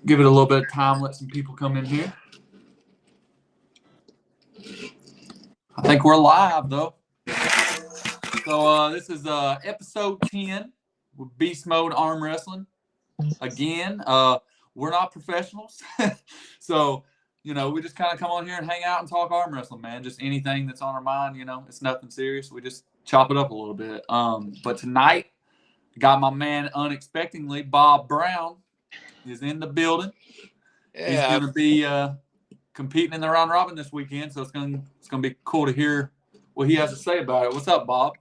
Give it a little bit of time, let some people come in here. I think we're live, though. So this is episode 10 with BeastMode Arm Wrestling. Again, we're not professionals. So, we just kind of come on here and hang out and talk arm wrestling, man. Just anything that's on our mind, it's nothing serious. We just chop it up a little bit. But tonight, got my man unexpectedly, Bob Brown is in the building. Yeah. He's going to be competing in the round robin this weekend, so it's going to be cool to hear what he has to say about it. What's up, Bob?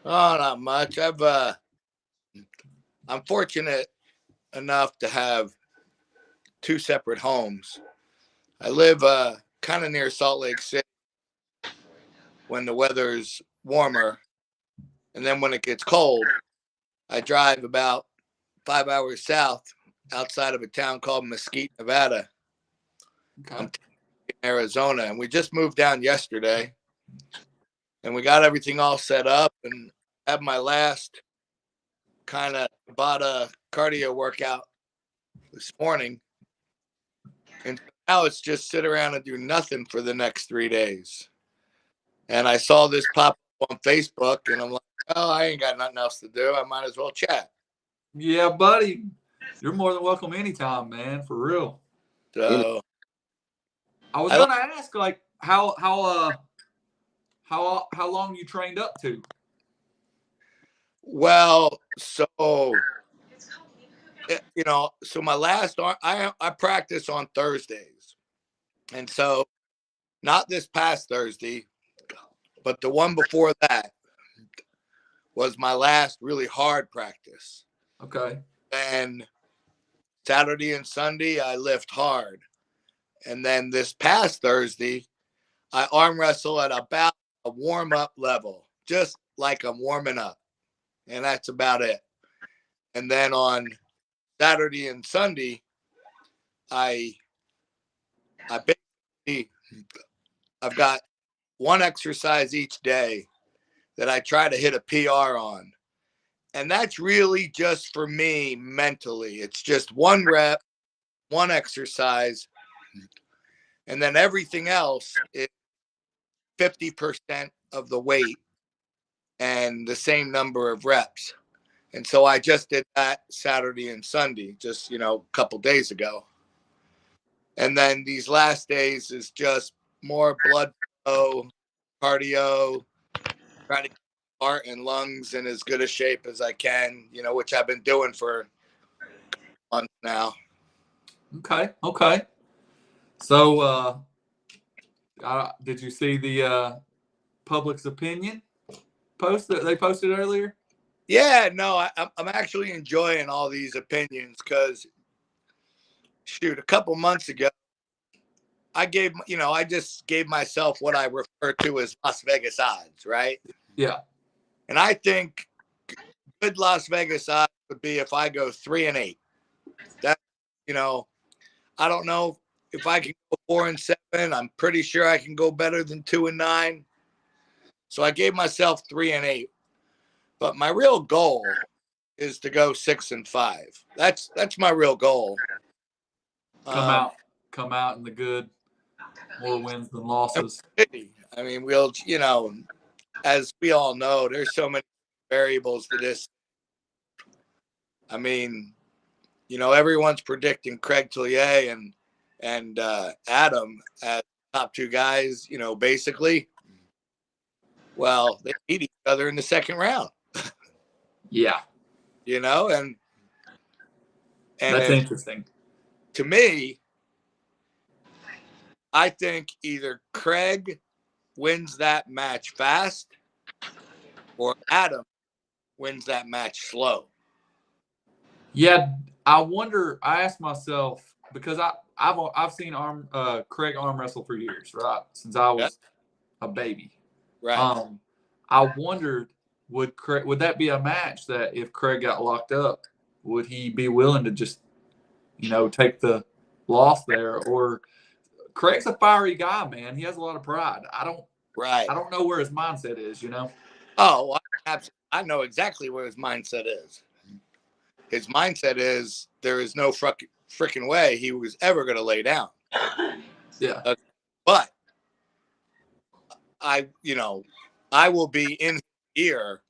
Oh, not much. I'm fortunate enough to have two separate homes. I live kind of near Salt Lake City when the weather's warmer, and then when it gets cold, I drive about 5 hours south outside of a town called Mesquite, Nevada. Okay. I'm in Arizona, and we just moved down yesterday, and we got everything all set up and have my last kind of Tabata cardio workout this morning. And now it's just sit around and do nothing for the next 3 days. And I saw this pop up on Facebook, and I'm like, oh, I ain't got nothing else to do. I might as well chat. Yeah, buddy. You're more than welcome anytime, man, for real. So I was going to ask, like, how long you trained up to? Well, so so my last I practice on Thursdays, and so not this past Thursday, but the one before that was my last really hard practice. Okay. And Saturday and Sunday I lift hard, and then this past Thursday I arm wrestle at about a warm up level, just like I'm warming up, and that's about it. And then on Saturday and Sunday, I've got one exercise each day that I try to hit a PR on. And that's really just for me mentally. It's just one rep, one exercise, and then everything else is 50% of the weight and the same number of reps. And so I just did that Saturday and Sunday, just, a couple days ago. And then these last days is just more blood flow, cardio, trying to get heart and lungs in as good a shape as I can, which I've been doing for months now. Okay. So, did you see the Public's opinion post that they posted earlier? Yeah, no, I'm actually enjoying all these opinions because, shoot, a couple months ago, I just gave myself what I refer to as Las Vegas odds, right? Yeah. And I think good Las Vegas odds would be if I go 3-8. That, I don't know if I can go 4-7. I'm pretty sure I can go better than 2-9. So I gave myself 3-8. But my real goal is to go 6-5. That's my real goal. Come out in the good, more wins than losses. I mean, as we all know, there's so many variables to this. I mean, everyone's predicting Craig Tillier and Adam as top two guys, basically. Well, they beat each other in the second round. Yeah. And that's interesting. To me, I think either Craig wins that match fast or Adam wins that match slow. Yeah, I wonder. I asked myself because I've seen Craig arm wrestle for years, right? Since I was a baby. Right. I wondered would that be a match that if Craig got locked up, would he be willing to just take the loss there? Or Craig's a fiery guy, man. He has a lot of pride. I don't know where his mindset is, Oh, I know exactly where his mindset is. his mindset is there is no freaking way he was ever going to lay down. Yeah. But I will be in his ear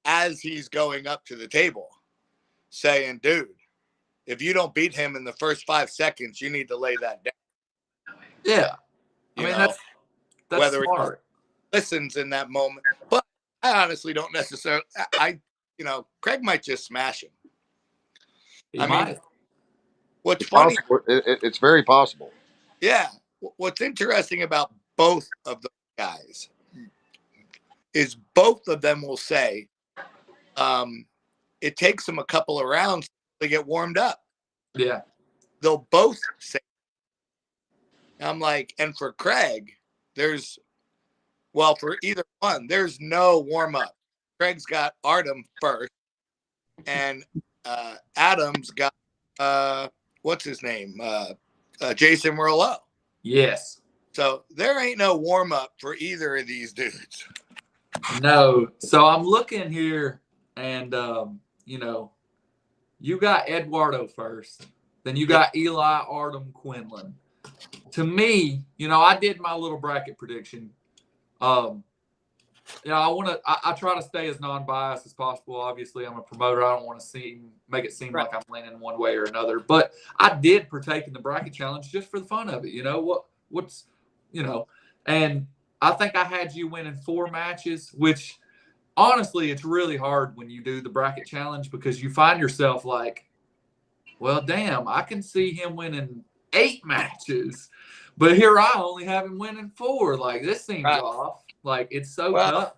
as he's going up to the table saying, dude, if you don't beat him in the first 5 seconds, you need to lay that down. Yeah. I mean, that's whether smart. He listens in that moment. But I honestly don't necessarily, Craig might just smash him. He might. What's funny? It's very possible. Yeah. What's interesting about both of those guys is both of them will say it takes them a couple of rounds to get warmed up. Yeah. They'll both say, I'm like, and for Craig, for either one, there's no warm up. Craig's got Artem first, and Adam's got what's his name? Jason Merlot. Yes. So there ain't no warm up for either of these dudes. No. So I'm looking here, and you got Eduardo first, then you got Eli, Artem, Quinlan. To me, I did my little bracket prediction. I try to stay as non-biased as possible. Obviously, I'm a promoter. I don't want to make it seem like I'm leaning one way or another. But I did partake in the bracket challenge just for the fun of it. And I think I had you winning 4 matches, which honestly, it's really hard when you do the bracket challenge because you find yourself like, well, damn, I can see him winning 8 matches. But here I only have him winning 4. Like, this seems off. Like, it's so tough.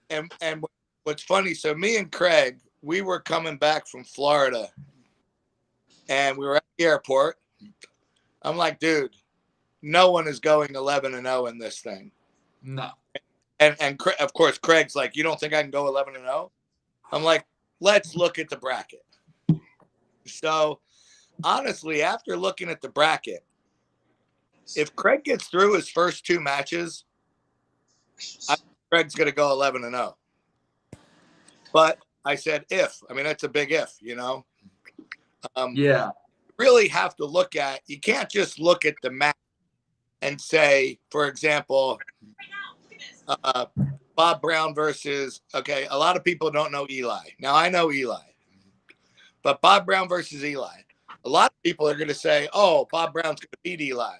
And what's funny, so me and Craig, we were coming back from Florida, and we were at the airport. I'm like, dude, no one is going 11-0 in this thing. No. And of course, Craig's like, you don't think I can go 11-0? I'm like, let's look at the bracket. So, honestly, after looking at the bracket, if Craig gets through his first 2 matches, Craig's going to go 11-0. But I said if. I mean, that's a big if, Yeah. Really have to look at, you can't just look at the match and say, for example, Bob Brown versus, a lot of people don't know Eli. Now, I know Eli. But Bob Brown versus Eli. A lot of people are going to say, oh, Bob Brown's going to beat Eli.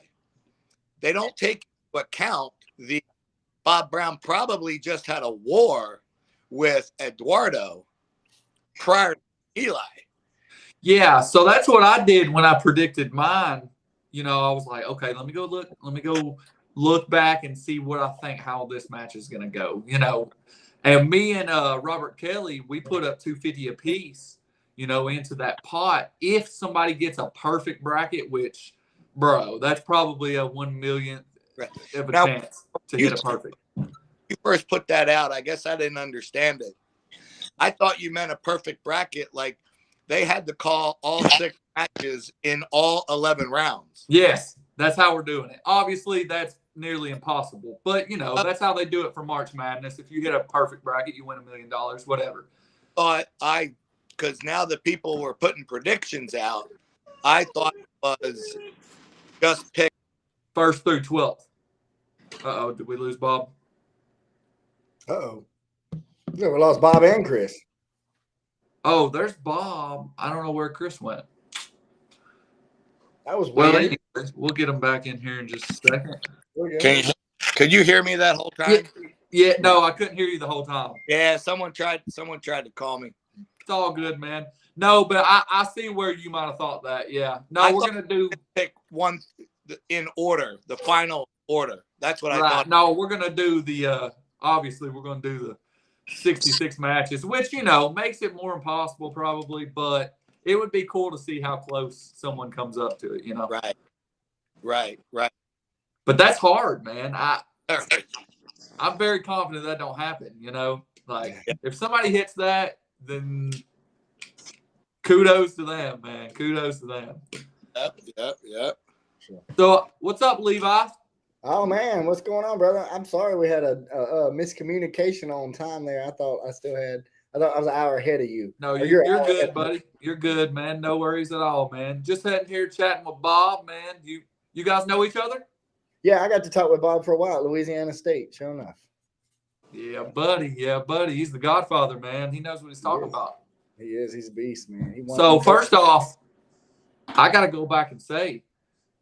They don't take into account the Bob Brown probably just had a war with Eduardo prior to Eli. Yeah, so that's what I did when I predicted mine. I was like, okay, let me go look back and see what I think how this match is going to go, And me and Robert Kelly, we put up $250 apiece, into that pot. If somebody gets a perfect bracket, which, bro, that's probably a 1 millionth of a chance to hit a perfect. You first put that out, I guess I didn't understand it. I thought you meant a perfect bracket, like they had to call all 6 matches in all 11 rounds. Yes, that's how we're doing it. Obviously, that's nearly impossible. But, that's how they do it for March Madness. If you hit a perfect bracket, you win $1 million, whatever. But because now that people were putting predictions out, I thought it was just pick 1st through 12th. Uh-oh, did we lose Bob? Uh-oh. No, we lost Bob and Chris. Oh, there's Bob. I don't know where Chris went. That was weird. Well, anyways, we'll get him back in here in just a second. Could you hear me that whole time? Yeah, no, I couldn't hear you the whole time. Yeah, someone tried to call me. It's all good, man. No, but I see where you might have thought that. Yeah. No, we're going to pick one in order, the final order. That's what I thought. No, we're going to do the obviously we're going to do the 66 matches, which, makes it more impossible probably, but it would be cool to see how close someone comes up to it, Right. But that's hard, man. I'm very confident that don't happen, Like, if somebody hits that, then kudos to them, man. Kudos to them. Yep. So, what's up, Levi? Oh, man, what's going on, brother? I'm sorry we had a miscommunication on time there. I thought I still had I thought I was an hour ahead of you. No, Or you're an hour ahead good, of me. buddy. You're good, man. No worries at all, man. Just sitting here chatting with Bob, man. You guys know each other? Yeah, I got to talk with Bob for a while at Louisiana State. Sure enough. Yeah, buddy. Yeah, buddy. He's the Godfather, man. He knows what he's talking about. He is. He's a beast, man. He won So first off, I got to go back and say,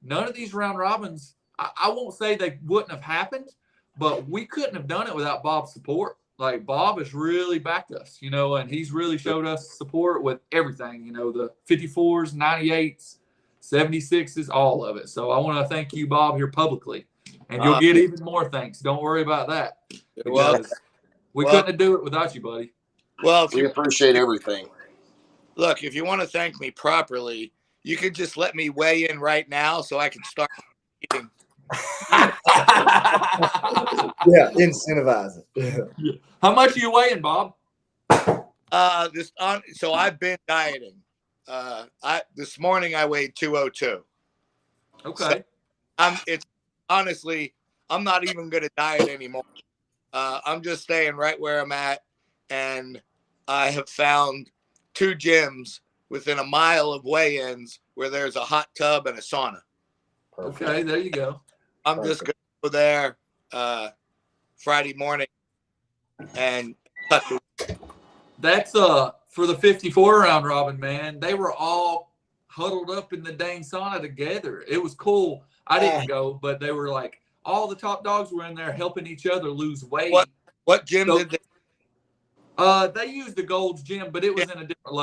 none of these round robins, I won't say they wouldn't have happened, but we couldn't have done it without Bob's support. Like, Bob has really backed us, and he's really showed us support with everything, the 54s, 98s, 76s, all of it. So I want to thank you, Bob, here publicly. And you'll get even more thanks. Don't worry about that. Because we couldn't do it without you, buddy. Well, We appreciate everything. Look, if you want to thank me properly, you could just let me weigh in right now so I can start eating. Yeah, incentivize it. Yeah. How much are you weighing, Bob? So I've been dieting. This morning I weighed 202. Okay. Honestly, I'm not even going to diet anymore. I'm just staying right where I'm at, and I have found 2 gyms within a mile of weigh-ins where there's a hot tub and a sauna. Okay, there you go. I'm just going to go there Friday morning and cut the. That's for the 54 round robin, man. They were all huddled up in the dang sauna together. It was cool. I didn't go, but they were like all the top dogs were in there helping each other lose weight. What gym did they? They used the Gold's gym, but it was in a different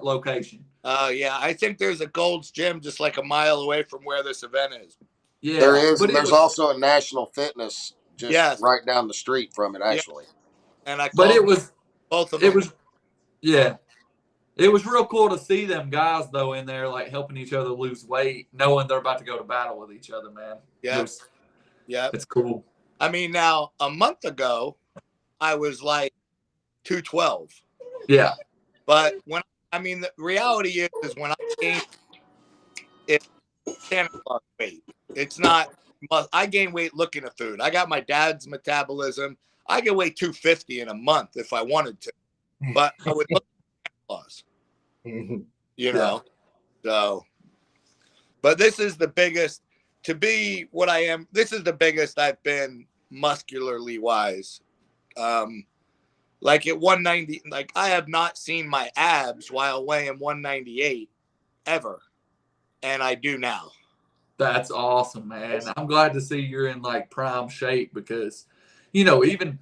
location. Yeah, I think there's a Gold's gym just like a mile away from where this event is. Yeah, there is. There's also a National Fitness just right down the street from it, actually. And it was both of them. It was real cool to see them guys though in there like helping each other lose weight, knowing they're about to go to battle with each other, man. Yeah, it's cool. I mean, now a month ago, I was like 212. Yeah, but the reality is when I gain, it's Santa Claus weight. It's not. I gain weight looking at food. I got my dad's metabolism. I could weigh 250 in a month if I wanted to, but I would look at Santa Claus. So. But this is the biggest. To be what I am, this is the biggest I've been muscularly wise. Like at 190, like I have not seen my abs while weighing 198 ever. And I do now. That's awesome, man. I'm glad to see you're in like prime shape because, even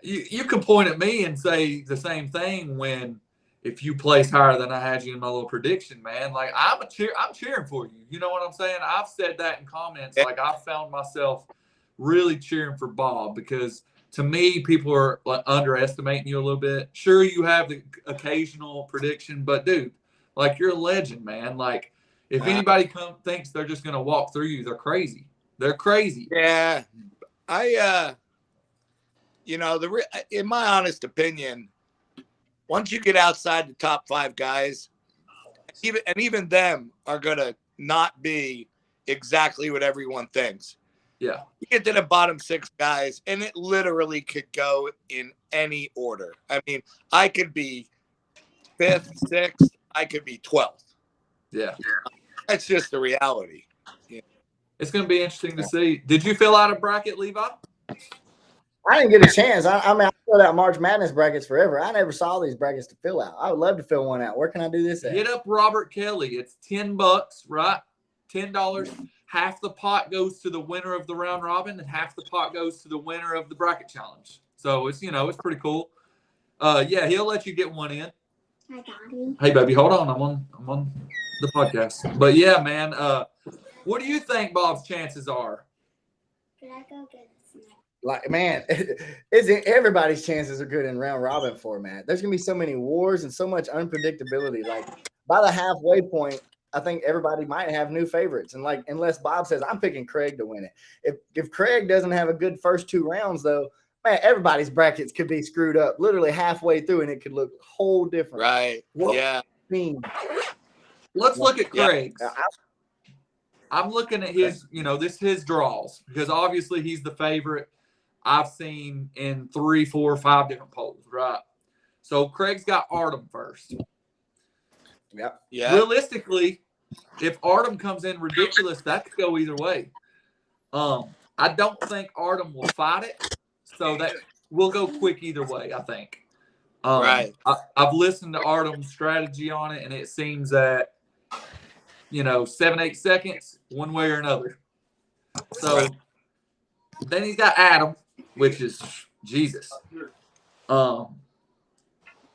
you can point at me and say the same thing if you place higher than I had you in my little prediction, man. Like I'm cheering for you. You know what I'm saying? I've said that in comments. Like I've found myself really cheering for Bob because to me, people are like underestimating you a little bit. Sure, you have the occasional prediction, but dude, like you're a legend, man. Like if anybody thinks they're just gonna walk through you, they're crazy. They're crazy. Yeah, in my honest opinion, once you get outside the top 5 guys, even them are gonna not be exactly what everyone thinks. Yeah. You get to the bottom 6 guys, and it literally could go in any order. I mean, I could be 5th, 6th, I could be 12th. Yeah. That's just the reality. Yeah. It's going to be interesting to see. Did you fill out a bracket, Levi? I didn't get a chance. I filled out March Madness brackets forever. I never saw these brackets to fill out. I would love to fill one out. Where can I do this at? Hit up Robert Kelly. It's $10, right? $10. Half the pot goes to the winner of the round robin, and half the pot goes to the winner of the bracket challenge. So it's it's pretty cool. Yeah, he'll let you get one in. Hi, Daddy. Hey, baby, hold on. I'm on the podcast. But yeah, man. What do you think Bob's chances are? Can I go get a snack? Like, man, everybody's chances are good in round robin format. There's gonna be so many wars and so much unpredictability. Like by the halfway point, I think everybody might have new favorites. And like, unless Bob says I'm picking Craig to win it. If Craig doesn't have a good first 2 rounds, though, man, everybody's brackets could be screwed up literally halfway through, and it could look whole different. Right. Yeah. Let's look at Craig's. Yeah. I'm looking at his, his draws because obviously he's the favorite I've seen in 3, 4, 5 different polls, right? So Craig's got Artem first. Yep. Yeah. Realistically, if Artem comes in ridiculous, that could go either way. I don't think Artem will fight it, so that will go quick either way, I think. Right. I've listened to Artem's strategy on it, and it seems that, 7-8 seconds, one way or another. So then he's got Adam, which is Jesus.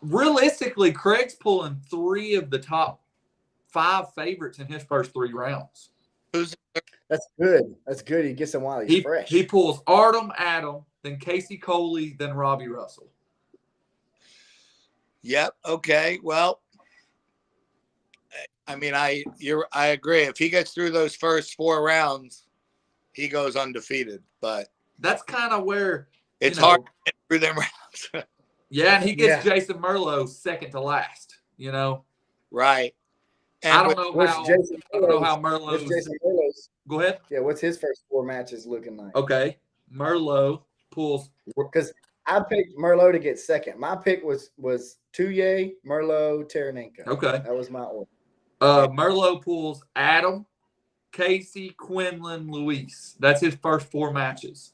Realistically, Craig's pulling 3 of the top 5 favorites in his first 3 rounds. That's good. That's good. He gets him while he's fresh. He pulls Artem, Adam, then Casey Coley, then Robbie Russell. Yep. Okay. Well, I mean, I agree. If he gets through those first 4 rounds, he goes undefeated. But that's kind of where it's hard to get through them rounds. Yeah, and he gets Jason Merlo second to last. Right. And I don't know how Merlo's. Jason Merlo's. Go ahead. Yeah, what's his first 4 matches looking like? Okay, Merlo pulls because I picked Merlo to get second. My pick was Tuye, Merlo, Taranenko. Okay, that was my order. Merlo pulls Adam, Casey, Quinlan, Luis. That's his first 4 matches.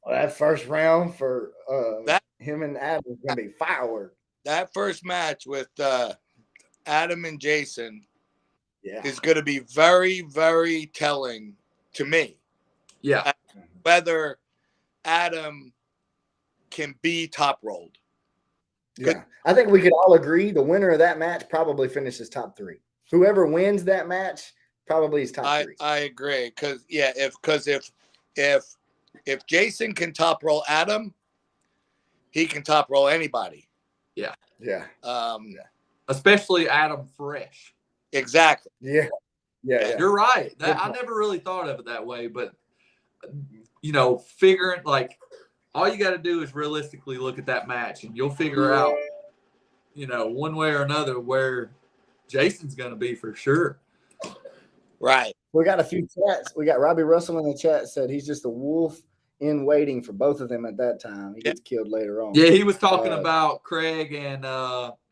Well, that first round for him and Adam is gonna be firework. That first match with Adam and Jason is going to be very, very telling to me. Yeah. Whether Adam can be top rolled. Yeah. I think we could all agree the winner of that match probably finishes top 3. Whoever wins that match probably is top 3. I agree. If Jason can top roll Adam, he can top roll anybody. Yeah. Yeah. Especially Adam fresh. Exactly. Yeah. You're right. I never really thought of it that way, but figuring all you got to do is realistically look at that match, and you'll figure out, one way or another where Jason's going to be for sure. Right. We got a few chats. We got Robbie Russell in the chat said he's just a wolf in waiting for both of them at that time. He gets killed later on. Yeah, he was talking about Craig and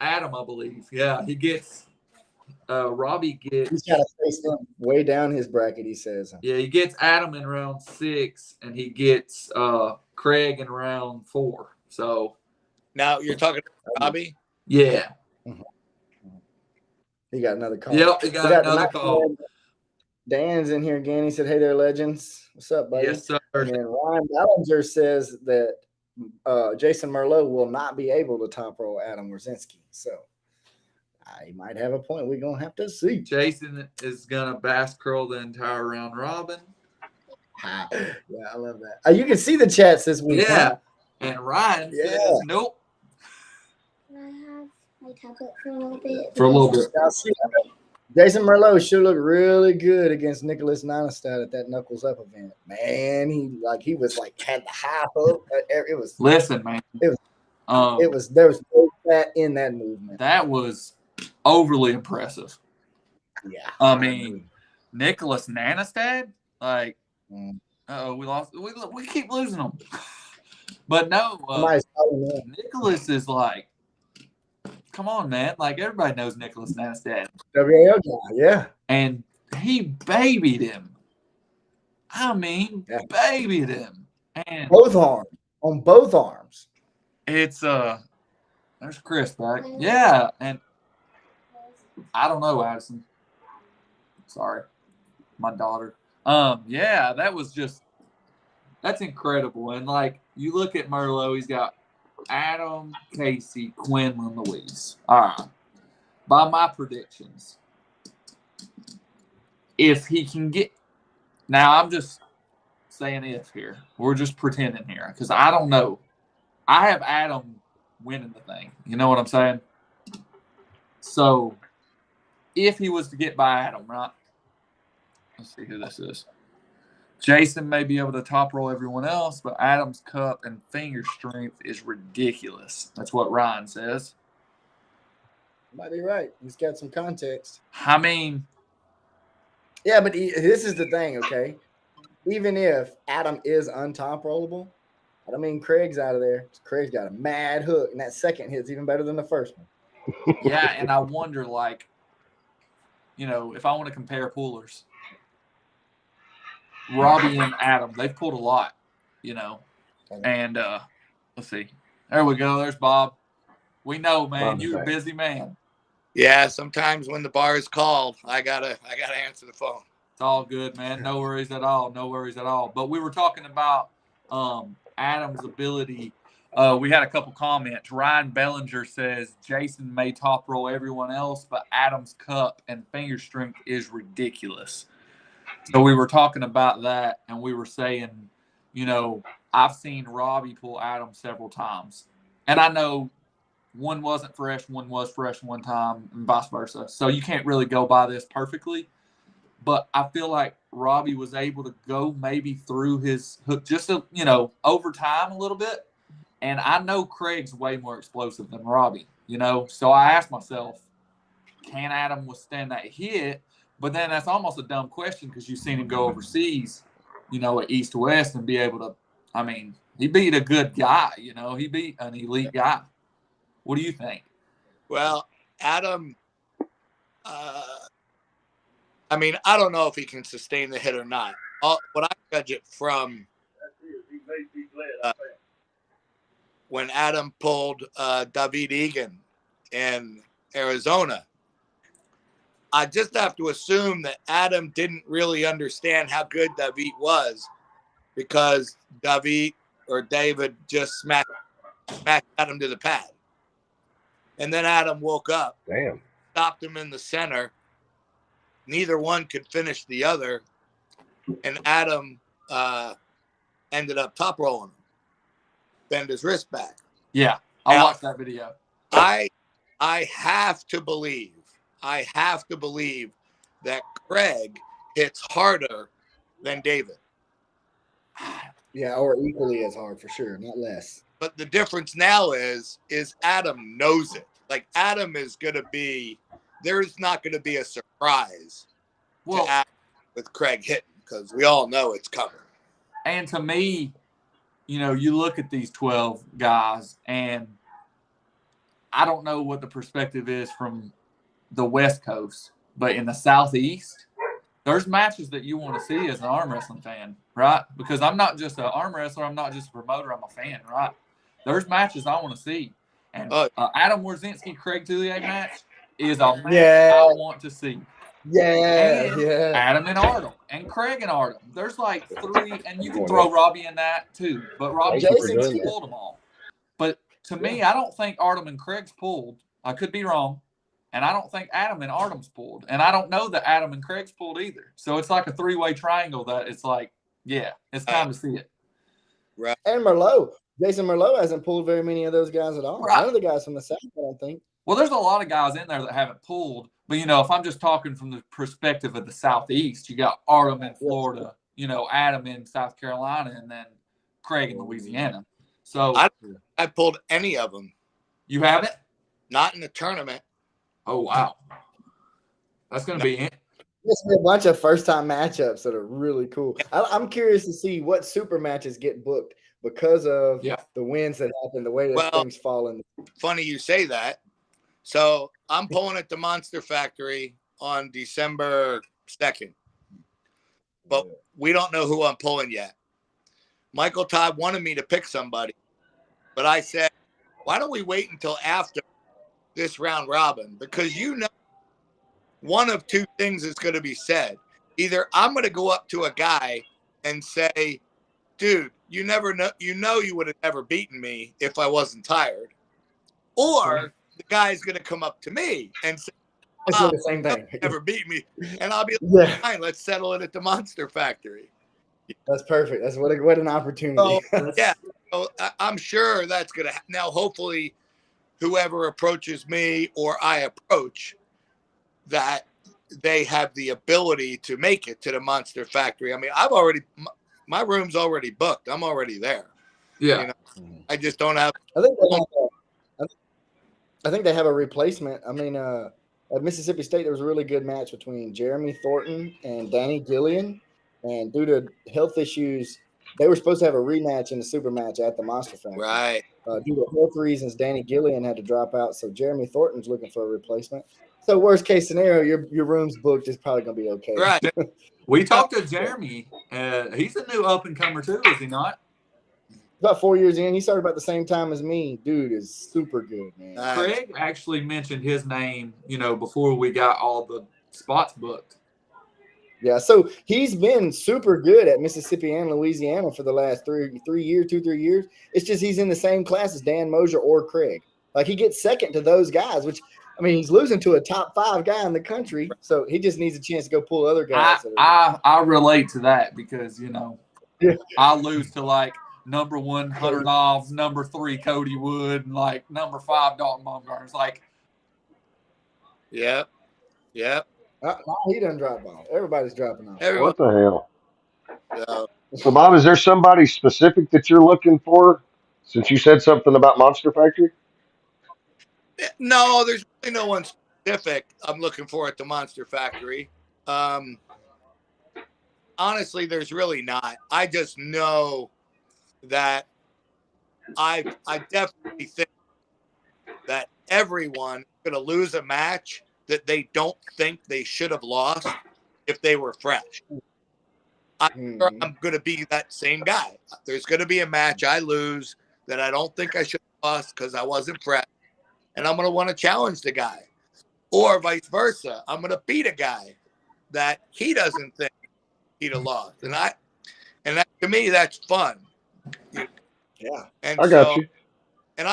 Adam, I believe. Yeah, he gets Robbie gets. He's got to face them way down his bracket, he says. Yeah, he gets Adam in round 6, and he gets Craig in round 4. So now you're talking to Robbie? Yeah. He got another call. Yep, he got another call. Dan's in here again. He said, "Hey there, legends. What's up, buddy?" Yes, sir. And then Ryan Ballinger says that Jason Merlo will not be able to top roll Adam Wierzinski. So he might have a point. We're going to have to see. Jason is going to bass curl the entire round robin. Yeah, I love that. You can see the chats this week. Yeah. Huh? And Ryan says, nope. Can I have my tablet for a little bit? For a little bit. Jason Merlo should look really good against Nicholas Nonestad at that Knuckles Up event. Man, he was had the high hook. It was. Listen, man. It was. There was no fat in that movement. That was overly impressive. Yeah. I mean, Nicholas Nonestad, we lost. We keep losing them. But no, Nicholas is come on, man. Everybody knows Nicholas Nonestad. WAL guy, yeah. And he babied him. I mean, babied him. And on both arms. It's there's Chris back. Yeah, and I don't know, Addison. Sorry. My daughter. Yeah, that's incredible. And you look at Merlo, he's got Adam, Casey, Quinlan, Luis. All right. By my predictions, if he can get – now I'm just saying if here. We're just pretending here because I don't know. I have Adam winning the thing. You know what I'm saying? So if he was to get by Adam, right? Let's see who this is. Jason may be able to top roll everyone else, but Adam's cup and finger strength is ridiculous. That's what Ryan says. Might be right. He's got some context. I mean, yeah, but this is the thing, okay? Even if Adam is untop rollable, I don't mean Craig's out of there. Craig's got a mad hook, and that second hit's even better than the first one. Yeah, and I wonder, like, if I want to compare pullers, Robbie and Adam, they've pulled a lot, and let's see. There we go. There's Bob. We know, man. You're a busy man. Yeah, sometimes when the bar is called, I gotta answer the phone. It's all good, man. No worries at all. No worries at all. But we were talking about Adam's ability. We had a couple comments. Ryan Bellinger says Jason may top roll everyone else, but Adam's cup and finger strength is ridiculous. So we were talking about that, and we were saying, I've seen Robbie pull Adam several times. And I know one wasn't fresh, one was fresh one time, and vice versa. So you can't really go by this perfectly. But I feel like Robbie was able to go maybe through his hook just, over time a little bit. And I know Craig's way more explosive than Robbie, So I asked myself, can Adam withstand that hit? But then that's almost a dumb question because you've seen him go overseas, at East to West and be able to, he beat a good guy, he beat an elite guy. What do you think? Well, Adam, I don't know if he can sustain the hit or not. What I judge it from when Adam pulled David Egan in Arizona, I just have to assume that Adam didn't really understand how good David was because David just smacked Adam to the pad. And then Adam woke up, stopped him in the center. Neither one could finish the other. And Adam ended up top rolling him, bend his wrist back. Yeah, I watched that video. I have to believe that Craig hits harder than David. Yeah, or equally as hard for sure, not less. But the difference now is Adam knows it. Like Adam is gonna be, there's not gonna be a surprise to Adam with Craig hitting because we all know it's coming. And to me, you look at these 12 guys, and I don't know what the perspective is from the West Coast, but in the Southeast, there's matches that you want to see as an arm wrestling fan, right? Because I'm not just an arm wrestler, I'm not just a promoter, I'm a fan, right? There's matches I want to see. And Adam Warzinski, Craig Tullier match is a match I want to see. Yeah. Adam and Artem and Craig and Artem. There's like 3, and you can throw Robbie in that too. But Robbie pulled them all. But to me, I don't think Artem and Craig's pulled. I could be wrong. And I don't think Adam and Artem's pulled. And I don't know that Adam and Craig's pulled either. So it's like a 3-way triangle that it's like, yeah, it's time to see it. Right. And Merlot. Jason Merlot hasn't pulled very many of those guys at all. Right. None of the guys from the South, I don't think. Well, there's a lot of guys in there that haven't pulled. But, if I'm just talking from the perspective of the Southeast, you got Artem in Florida, Adam in South Carolina, and then Craig in Louisiana. So I pulled any of them. You haven't? Not in the tournament. Oh, wow. That's going to be it. There's a bunch of first-time matchups that are really cool. I'm curious to see what super matches get booked because of the wins that happen, the way that things fall in. Funny you say that. So I'm pulling at the Monster Factory on December 2nd. But we don't know who I'm pulling yet. Michael Todd wanted me to pick somebody. But I said, why don't we wait until after this round robin? Because one of two things is going to be said. Either I'm going to go up to a guy and say, dude, you never know, you would have never beaten me if I wasn't tired. Or the guy's going to come up to me and say, the same thing. Never beat me. And I'll be like, fine, let's settle it at the Monster Factory. That's perfect. That's what an opportunity. So, yeah. So I'm sure that's going to now, hopefully, whoever approaches me or I approach, that they have the ability to make it to the Monster Factory. I mean, my room's already booked. I'm already there. Yeah. I just don't have. I think they have a replacement. I mean, at Mississippi State, there was a really good match between Jeremy Thornton and Danny Gillian. And due to health issues, they were supposed to have a rematch in the super match at the Monster Factory. Right. Due to health reasons, Danny Gillian had to drop out, so Jeremy Thornton's looking for a replacement. So worst case scenario, your room's booked is probably going to be okay. Right. We talked to Jeremy. He's a new up-and-comer too, is he not? About 4 years in. He started about the same time as me. Dude is super good, man. Craig actually mentioned his name, before we got all the spots booked. Yeah, so he's been super good at Mississippi and Louisiana for the last 3 years. It's just he's in the same class as Dan Mosier or Craig. Like he gets second to those guys, which I mean he's losing to a top 5 guy in the country, so he just needs a chance to go pull other guys. I relate to that because I lose to like number 1 Hunter Knobs, number 3 Cody Wood, and like number 5 Dalton Baumgartner. It's like, Yep. He done drop off. Everybody's dropping off. Everyone. What the hell? So, Bob, is there somebody specific that you're looking for? Since you said something about Monster Factory? No, there's really no one specific I'm looking for at the Monster Factory. Honestly, there's really not. I just know that I definitely think that everyone is going to lose a match that they don't think they should have lost if they were fresh. I'm going to be that same guy. There's going to be a match I lose that I don't think I should have lost because I wasn't fresh, and I'm going to want to challenge the guy. Or vice versa. I'm going to beat a guy that he doesn't think he'd have lost. And that, to me, that's fun. Yeah. And I got you. And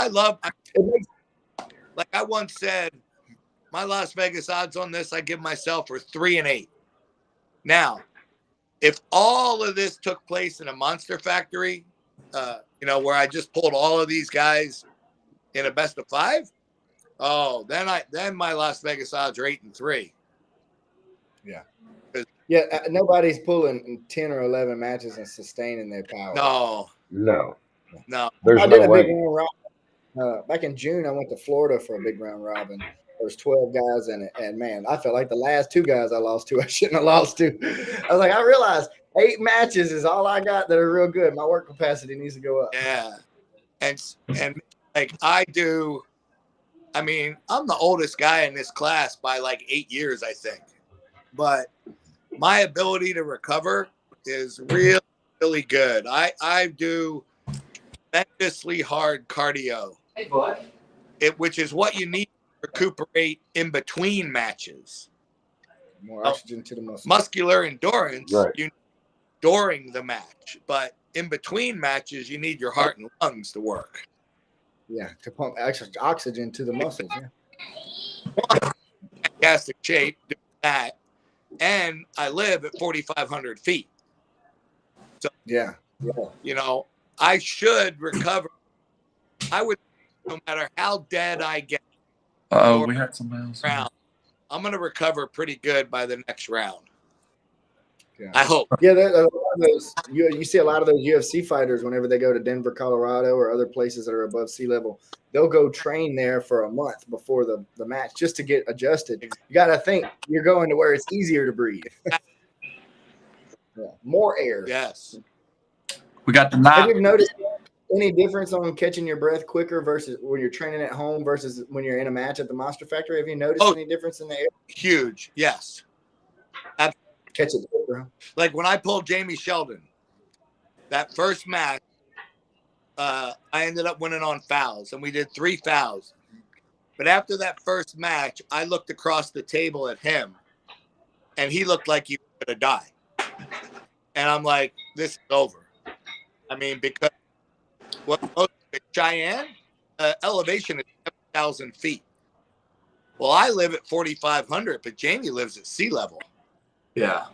like I once said, my Las Vegas odds on this I give myself are 3-8. Now, if all of this took place in a Monster Factory, where I just pulled all of these guys in a best of 5, then my Las Vegas odds are 8-3. Yeah. Nobody's pulling 10 or 11 matches and sustaining their power. No. There's I did no a way. big round robin. Back in June, I went to Florida for a big round robin. There's 12 guys in it, and man, I felt like the last 2 guys I lost to, I shouldn't have lost to. I was like, I realized 8 matches is all I got that are real good. My work capacity needs to go up. Yeah, and like I do. I mean, I'm the oldest guy in this class by like 8 years, I think. But my ability to recover is really, really good. I do tremendously hard cardio. hey, bud. Which is what you need to recuperate in between matches. More oxygen to the muscles. Muscular endurance, Right. you need during the match. But in between matches, you need your heart and lungs to work. Yeah, to pump oxygen to the muscles. Yeah. Fantastic shape, doing that. And I live at 4,500 feet. So, Yeah. I should recover. I would, no matter how dead I get. We had some else. Round, I'm going to recover pretty good by the next round. Yeah. I hope. Yeah, you see a lot of those UFC fighters whenever they go to Denver, Colorado, or other places that are above sea level. They'll go train there for a month before the match just to get adjusted. You got to think you're going to where it's easier to breathe. More air. Yes. We got the Have night. you noticed any difference on catching your breath quicker versus when you're training at home versus when you're in a match at the Monster Factory? Have you noticed any difference in the air? Huge. Yes. Catch it quicker. Like when I pulled Jamie Sheldon, that first match, I ended up winning on fouls, and we did 3 fouls. But after that first match, I looked across the table at him, and he looked like he was going to die. And I'm like, this is over. I mean, because Cheyenne elevation is 7,000 feet. Well, I live at 4,500, but Jamie lives at sea level. Yeah.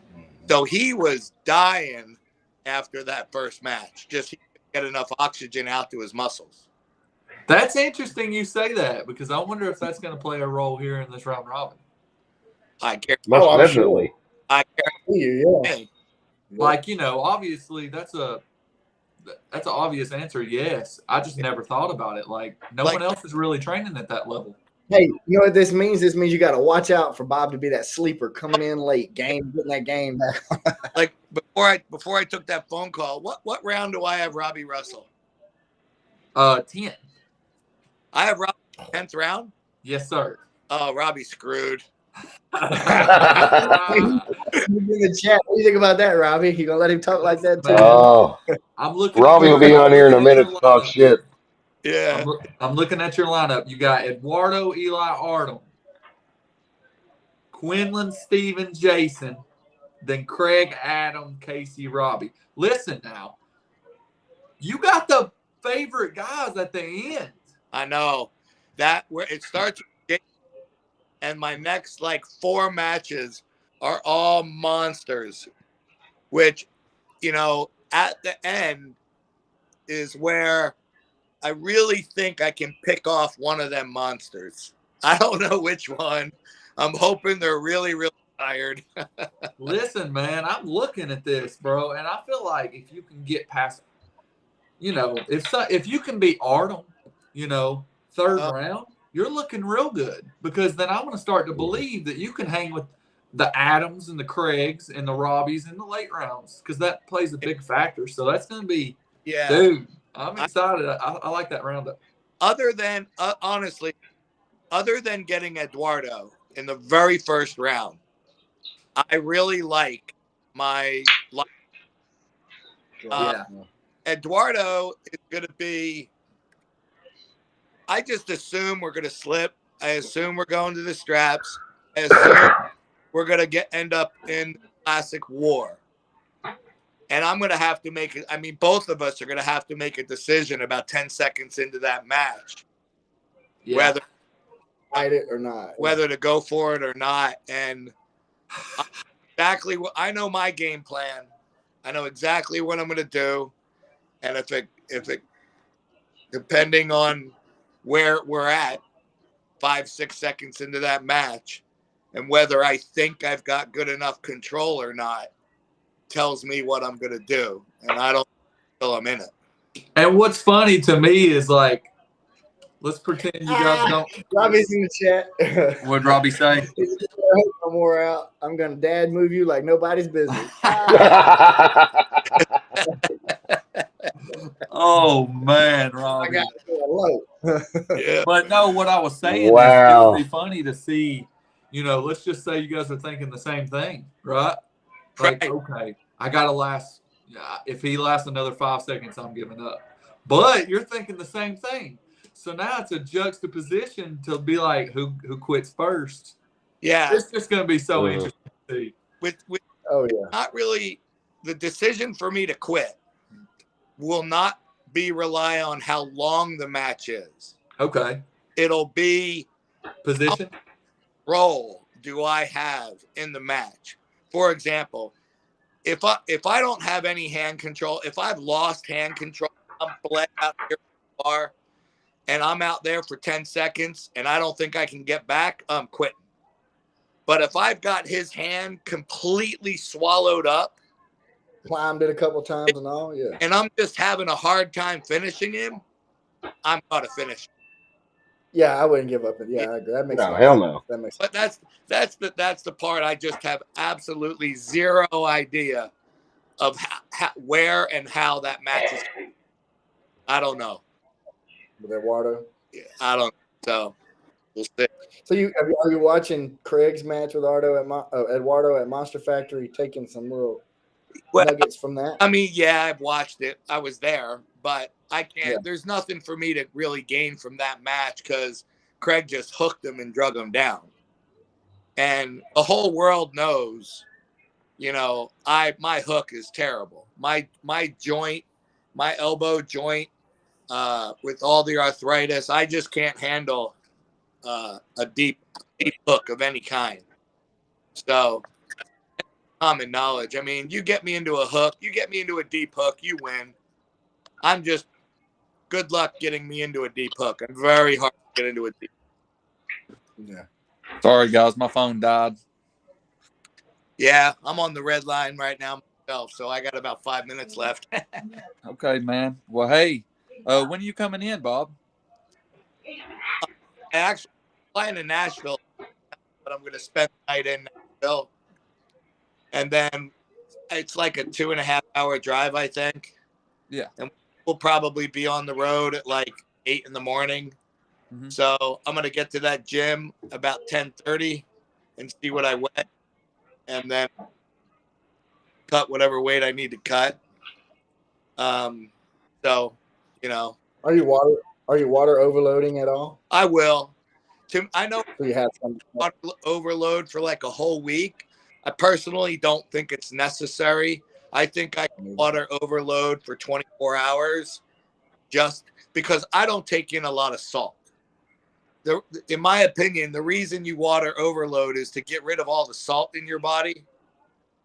So he was dying after that first match. Just he couldn't get enough oxygen out to his muscles. That's interesting you say that because I wonder if that's going to play a role here in this round robin. I guarantee. Most I'm definitely. Sure. I guarantee. You, yeah. Like, obviously that's an obvious answer. Yes. I just never thought about it. Like no one else is really training at that level. Hey, you know what this means? This means you got to watch out for Bob to be that sleeper coming in late, getting that game back. like before I took that phone call, what round do I have Robbie wrestle? 10. I have Robbie 10th round. Yes, sir. Oh, Robbie's screwed. In the chat, what do you think about that, Robbie? You gonna let him talk like that too? Oh, I'm looking. Robbie will be on here in a minute to talk lineup. shit. Yeah. I'm looking at your lineup. You got Eduardo, Eli, Arnold, Quinlan, Steven, Jason, then Craig, Adam, Casey, Robbie. Listen now. You got the favorite guys at the end. I know that where it starts, and my next like 4 matches are all monsters, which, you know, at the end is where I really think I can pick off one of them monsters. I don't know which one. I'm hoping they're really, really tired. Listen, man, I'm looking at this, bro, and I feel like if you can get past, you know, if you can beat Arnold, you know, third round, you're looking real good, because then I'm going to start to believe that you can hang with the Adams and the Craigs and the Robbies in the late rounds, because that plays a big factor. So that's going to be, dude, I'm excited. I like that roundup. Other than, honestly, other than getting Eduardo in the very first round, I really like my Eduardo is going to be, I just assume we're going to slip. I assume we're going to the straps. I assume we're going to end up in classic war. And I'm going to have to make it. I mean, both of us are going to have to make a decision about 10 seconds into that match. Yeah. Whether fight it or not. Whether to go for it or not. And exactly what I know my game plan. I know exactly what I'm going to do. And if it depending on where we're at 5-6 seconds into that match and whether I think I've got good enough control or not, tells me what I'm going to do. And I don't feel I'm in it. And what's funny to me is, like, let's pretend you guys don't. Robbie's in the chat. What'd Robbie say? No more out. I'm gonna dad move you like nobody's business. Oh man, Robbie. I got to go low. Yeah. But no, what I was saying Wow. is it would be funny to see, you know, let's just say you guys are thinking the same thing, right? Like, okay, I gotta last. If he lasts another 5 seconds, I'm giving up. But you're thinking the same thing. So now it's a juxtaposition to be like, who quits first? Yeah. It's just going to be so interesting to see. With oh yeah, not really the decision for me to quit will not be rely on how long the match is. Okay. It'll be position. How role do I have in the match? For example, if I don't have any hand control, if I've lost hand control, I'm bled out here far, and I'm out there for 10 seconds and I don't think I can get back, I'm quitting. But if I've got his hand completely swallowed up, climbed it a couple times and all, yeah, and I'm just having a hard time finishing him, I'm going to finish. Yeah, I wouldn't give up. Yeah, I agree. That makes sense. Hell no. That makes sense. But that's the part I just have absolutely zero idea of how, where and how that match is. I don't know. With Eduardo? Yeah, I don't. So we'll see. So are you watching Craig's match with Eduardo at Monster Factory, taking some little nuggets from that? I mean, yeah, I've watched it. I was there, but I can't. Yeah. There's nothing for me to really gain from that match because Craig just hooked him and drug him down, and the whole world knows. You know, my hook is terrible. My joint, my elbow joint, with all the arthritis, I just can't handle a deep hook of any kind. So, common knowledge. I mean, you get me into a hook, you get me into a deep hook, you win. I'm just good luck getting me into a deep hook. I'm very hard to get into a deep. Yeah. Sorry, guys, my phone died. Yeah, I'm on the red line right now myself, so I got about 5 minutes left. Okay, man. Well, hey, when are you coming in, Bob? I actually flying to Nashville, but I'm going to spend the night in Nashville, and then it's like a 2.5-hour drive, I think. Yeah. And we'll probably be on the road at like 8 in the morning. Mm-hmm. So I'm going to get to that gym about 10:30 and see what I weigh, and then cut whatever weight I need to cut. So, you know, Are you water overloading at all? I will. I know So you have some. water overload for like a whole week. I personally don't think it's necessary. I think I can water overload for 24 hours just because I don't take in a lot of salt. In my opinion, the reason you water overload is to get rid of all the salt in your body.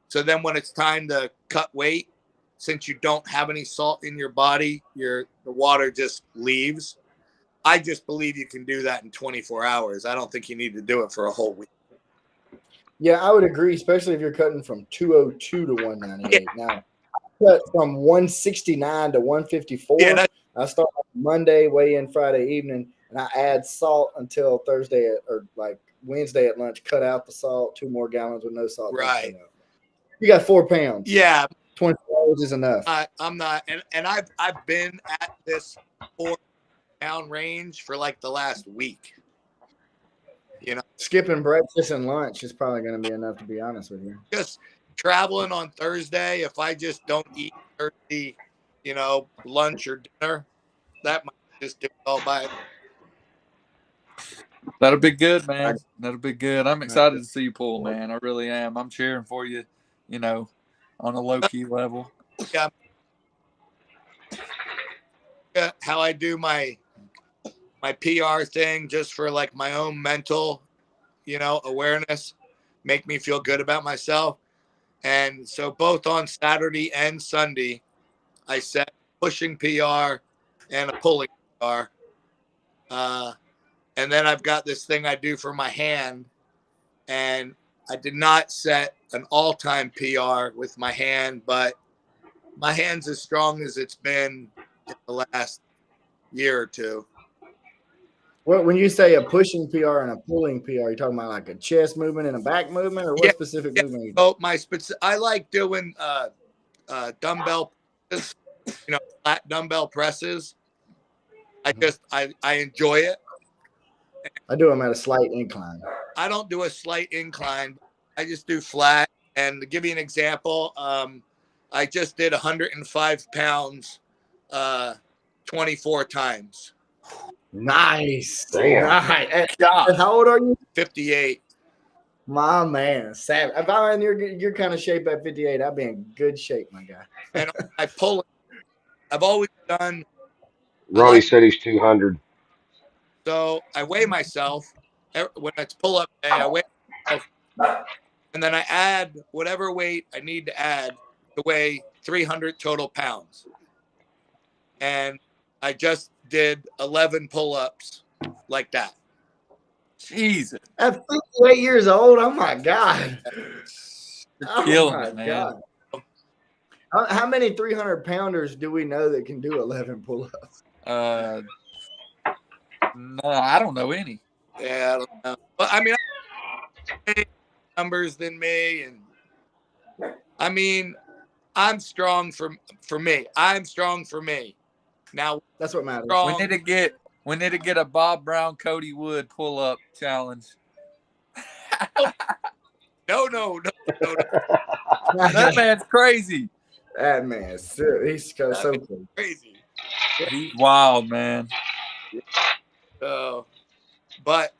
So then when it's time to cut weight, since you don't have any salt in your body, the water just leaves. I just believe you can do that in 24 hours. I don't think you need to do it for a whole week. Yeah, I would agree, especially if you're cutting from 202 to 198. Yeah. Now, I cut from 169 to 154. Yeah, I start Monday, weigh in Friday evening, and I add salt until Thursday or like Wednesday at lunch. Cut out the salt, 2 more gallons with no salt. right. You got 4 pounds. Yeah. 24 hours is enough. I'm not, and I've been at this 4-pound range for like the last week. You know, skipping breakfast and lunch is probably going to be enough, to be honest with you. Just traveling on Thursday, if I just don't eat Thursday, lunch or dinner, that might just do it all by. That'll be good, man. That'll be good. I'm excited to see you pull, man. I really am. I'm cheering for you, on a low key level. Yeah. How I do my PR thing just for like my own mental, awareness, make me feel good about myself. And so both on Saturday and Sunday, I set pushing PR and a pulling PR. And then I've got this thing I do for my hand, and I did not set an all-time PR with my hand, but my hand's as strong as it's been in the last year or two. Well, when you say a pushing PR and a pulling PR, you're talking about like a chest movement and a back movement, or what specific movement? Oh, I like doing dumbbell presses, flat dumbbell presses. I enjoy it. I do them at a slight incline. I don't do a slight incline. I just do flat. And to give you an example, I just did 105 pounds 24 times. Nice. Damn. Nice. How old are you? 58. My man, Sam. If I'm in your kind of shape at 58, I'd be in good shape, my guy. And I pull it. I've always done. Ronnie said he's 200. So I weigh myself when it's pull-up day. I weigh myself, and then I add whatever weight I need to add to weigh 300 total pounds. And I just did 11 pull-ups like that. Jesus. At 58 years old, oh my God. Killing it, man. God. How many 300-pounders do we know that can do 11 pull-ups? No, I don't know any. Yeah, I don't know. But I mean, numbers than me, and I mean, I'm strong for me. I'm strong for me. Now that's what matters. We need to get a Bob Brown, Cody Wood pull up challenge. No. That man's crazy. That man, he's so crazy. He's wild, man. But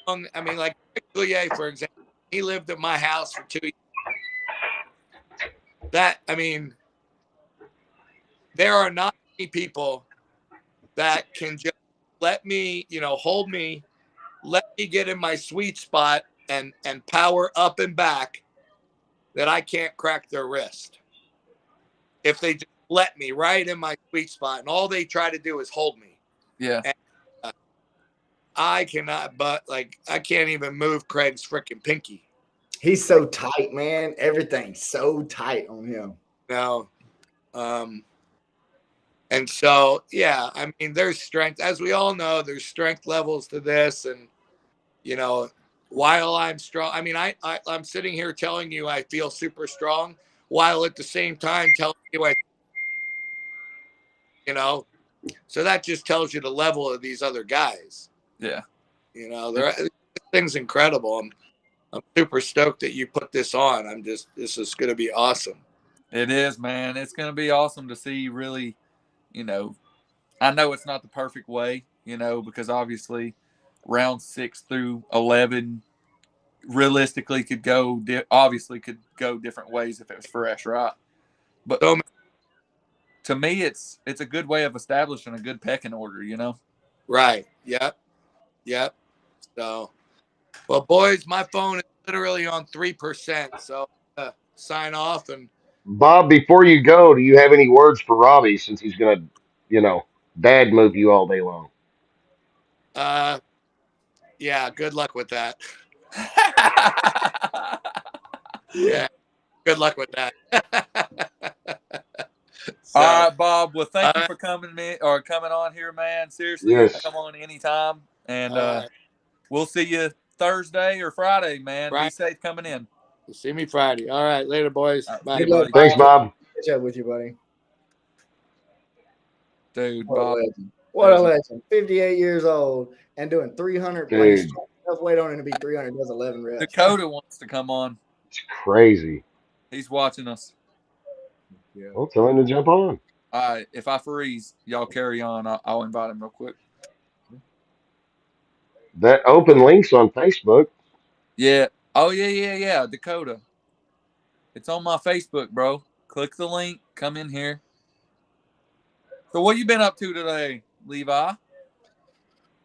I mean, like Levi, for example, he lived at my house for 2 years. There are not many people that can just let me, hold me, let me get in my sweet spot and power up and back that I can't crack their wrist. If they just let me right in my sweet spot and all they try to do is hold me. Yeah. And, I cannot, I can't even move Craig's freaking pinky. He's so tight, man. Everything's so tight on him. No. And so, yeah, I mean, there's strength, as we all know, there's strength levels to this. And, while I'm strong. I mean, I'm sitting here telling you I feel super strong, while at the same time telling you so that just tells you the level of these other guys. Yeah. This thing's incredible. I'm super stoked that you put this on. This is going to be awesome. It is, man. It's going to be awesome to see, really, I know it's not the perfect way, because obviously round 6 through 11 realistically could go different ways if it was fresh, right? But to me, it's a good way of establishing a good pecking order, Right. Yep. So, well, boys, my phone is literally on 3%. So sign off. And Bob, before you go, do you have any words for Robbie since he's gonna, bad move you all day long? Yeah, good luck with that. Yeah, good luck with that. So, all right, Bob. Well, thank you for coming on here, man. Seriously, yes. Come on anytime, and we'll see you Thursday or Friday, man. Friday. Be safe coming in. You'll see me Friday. All right, later, boys. Bye. Good luck. Thanks, Bob. Catch up with you, buddy. Dude, what Bob. A legend. What a legend. 58 years old and doing 300. Like, enough weight on him to be 300. Does 11 reps. Dakota wants to come on. It's crazy. He's watching us. Yeah. Well, tell him to jump on. All right. If I freeze, y'all carry on. I'll invite him real quick. That open link's on Facebook. Yeah. Oh, yeah. Dakota. It's on my Facebook, bro. Click the link. Come in here. So what you been up to today, Levi?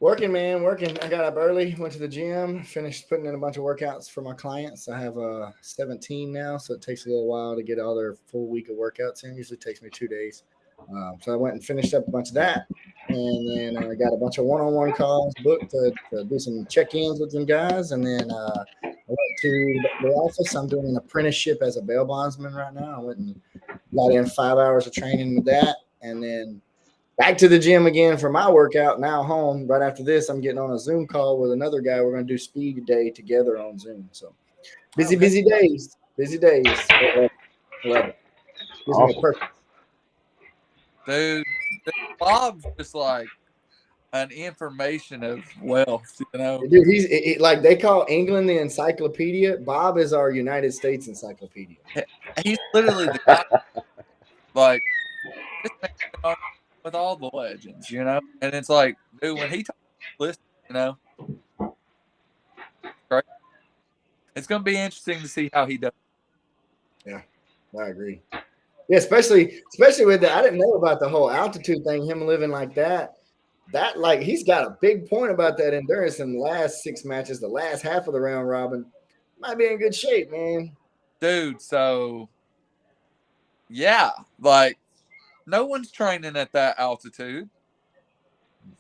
Working, man. Working. I got up early, went to the gym, finished putting in a bunch of workouts for my clients. I have 17 now, so it takes a little while to get all their full week of workouts in. Usually takes me 2 days. So I went and finished up a bunch of that. And then I got a bunch of one-on-one calls booked to do some check-ins with some guys. And then I went to the office. I'm doing an apprenticeship as a bail bondsman right now. I went and got in 5 hours of training with that. And then back to the gym again for my workout. Now home. Right after this, I'm getting on a Zoom call with another guy. We're going to do speed day together on Zoom. So busy days. Busy days. Love it. Gives me a purpose. Dude, Bob's just like an information of wealth, Dude, he's like they call England the encyclopedia. Bob is our United States encyclopedia. He's literally the guy, like, this man with all the legends, And it's like, dude, when he talks, listen, right? It's going to be interesting to see how he does. Yeah, I agree. Yeah, especially with that. I didn't know about the whole altitude thing. Him living like that. That, like, he's got a big point about that endurance in the last 6 matches, the last half of the round robin. Might be in good shape, man. Dude, so, yeah, like, no one's training at that altitude.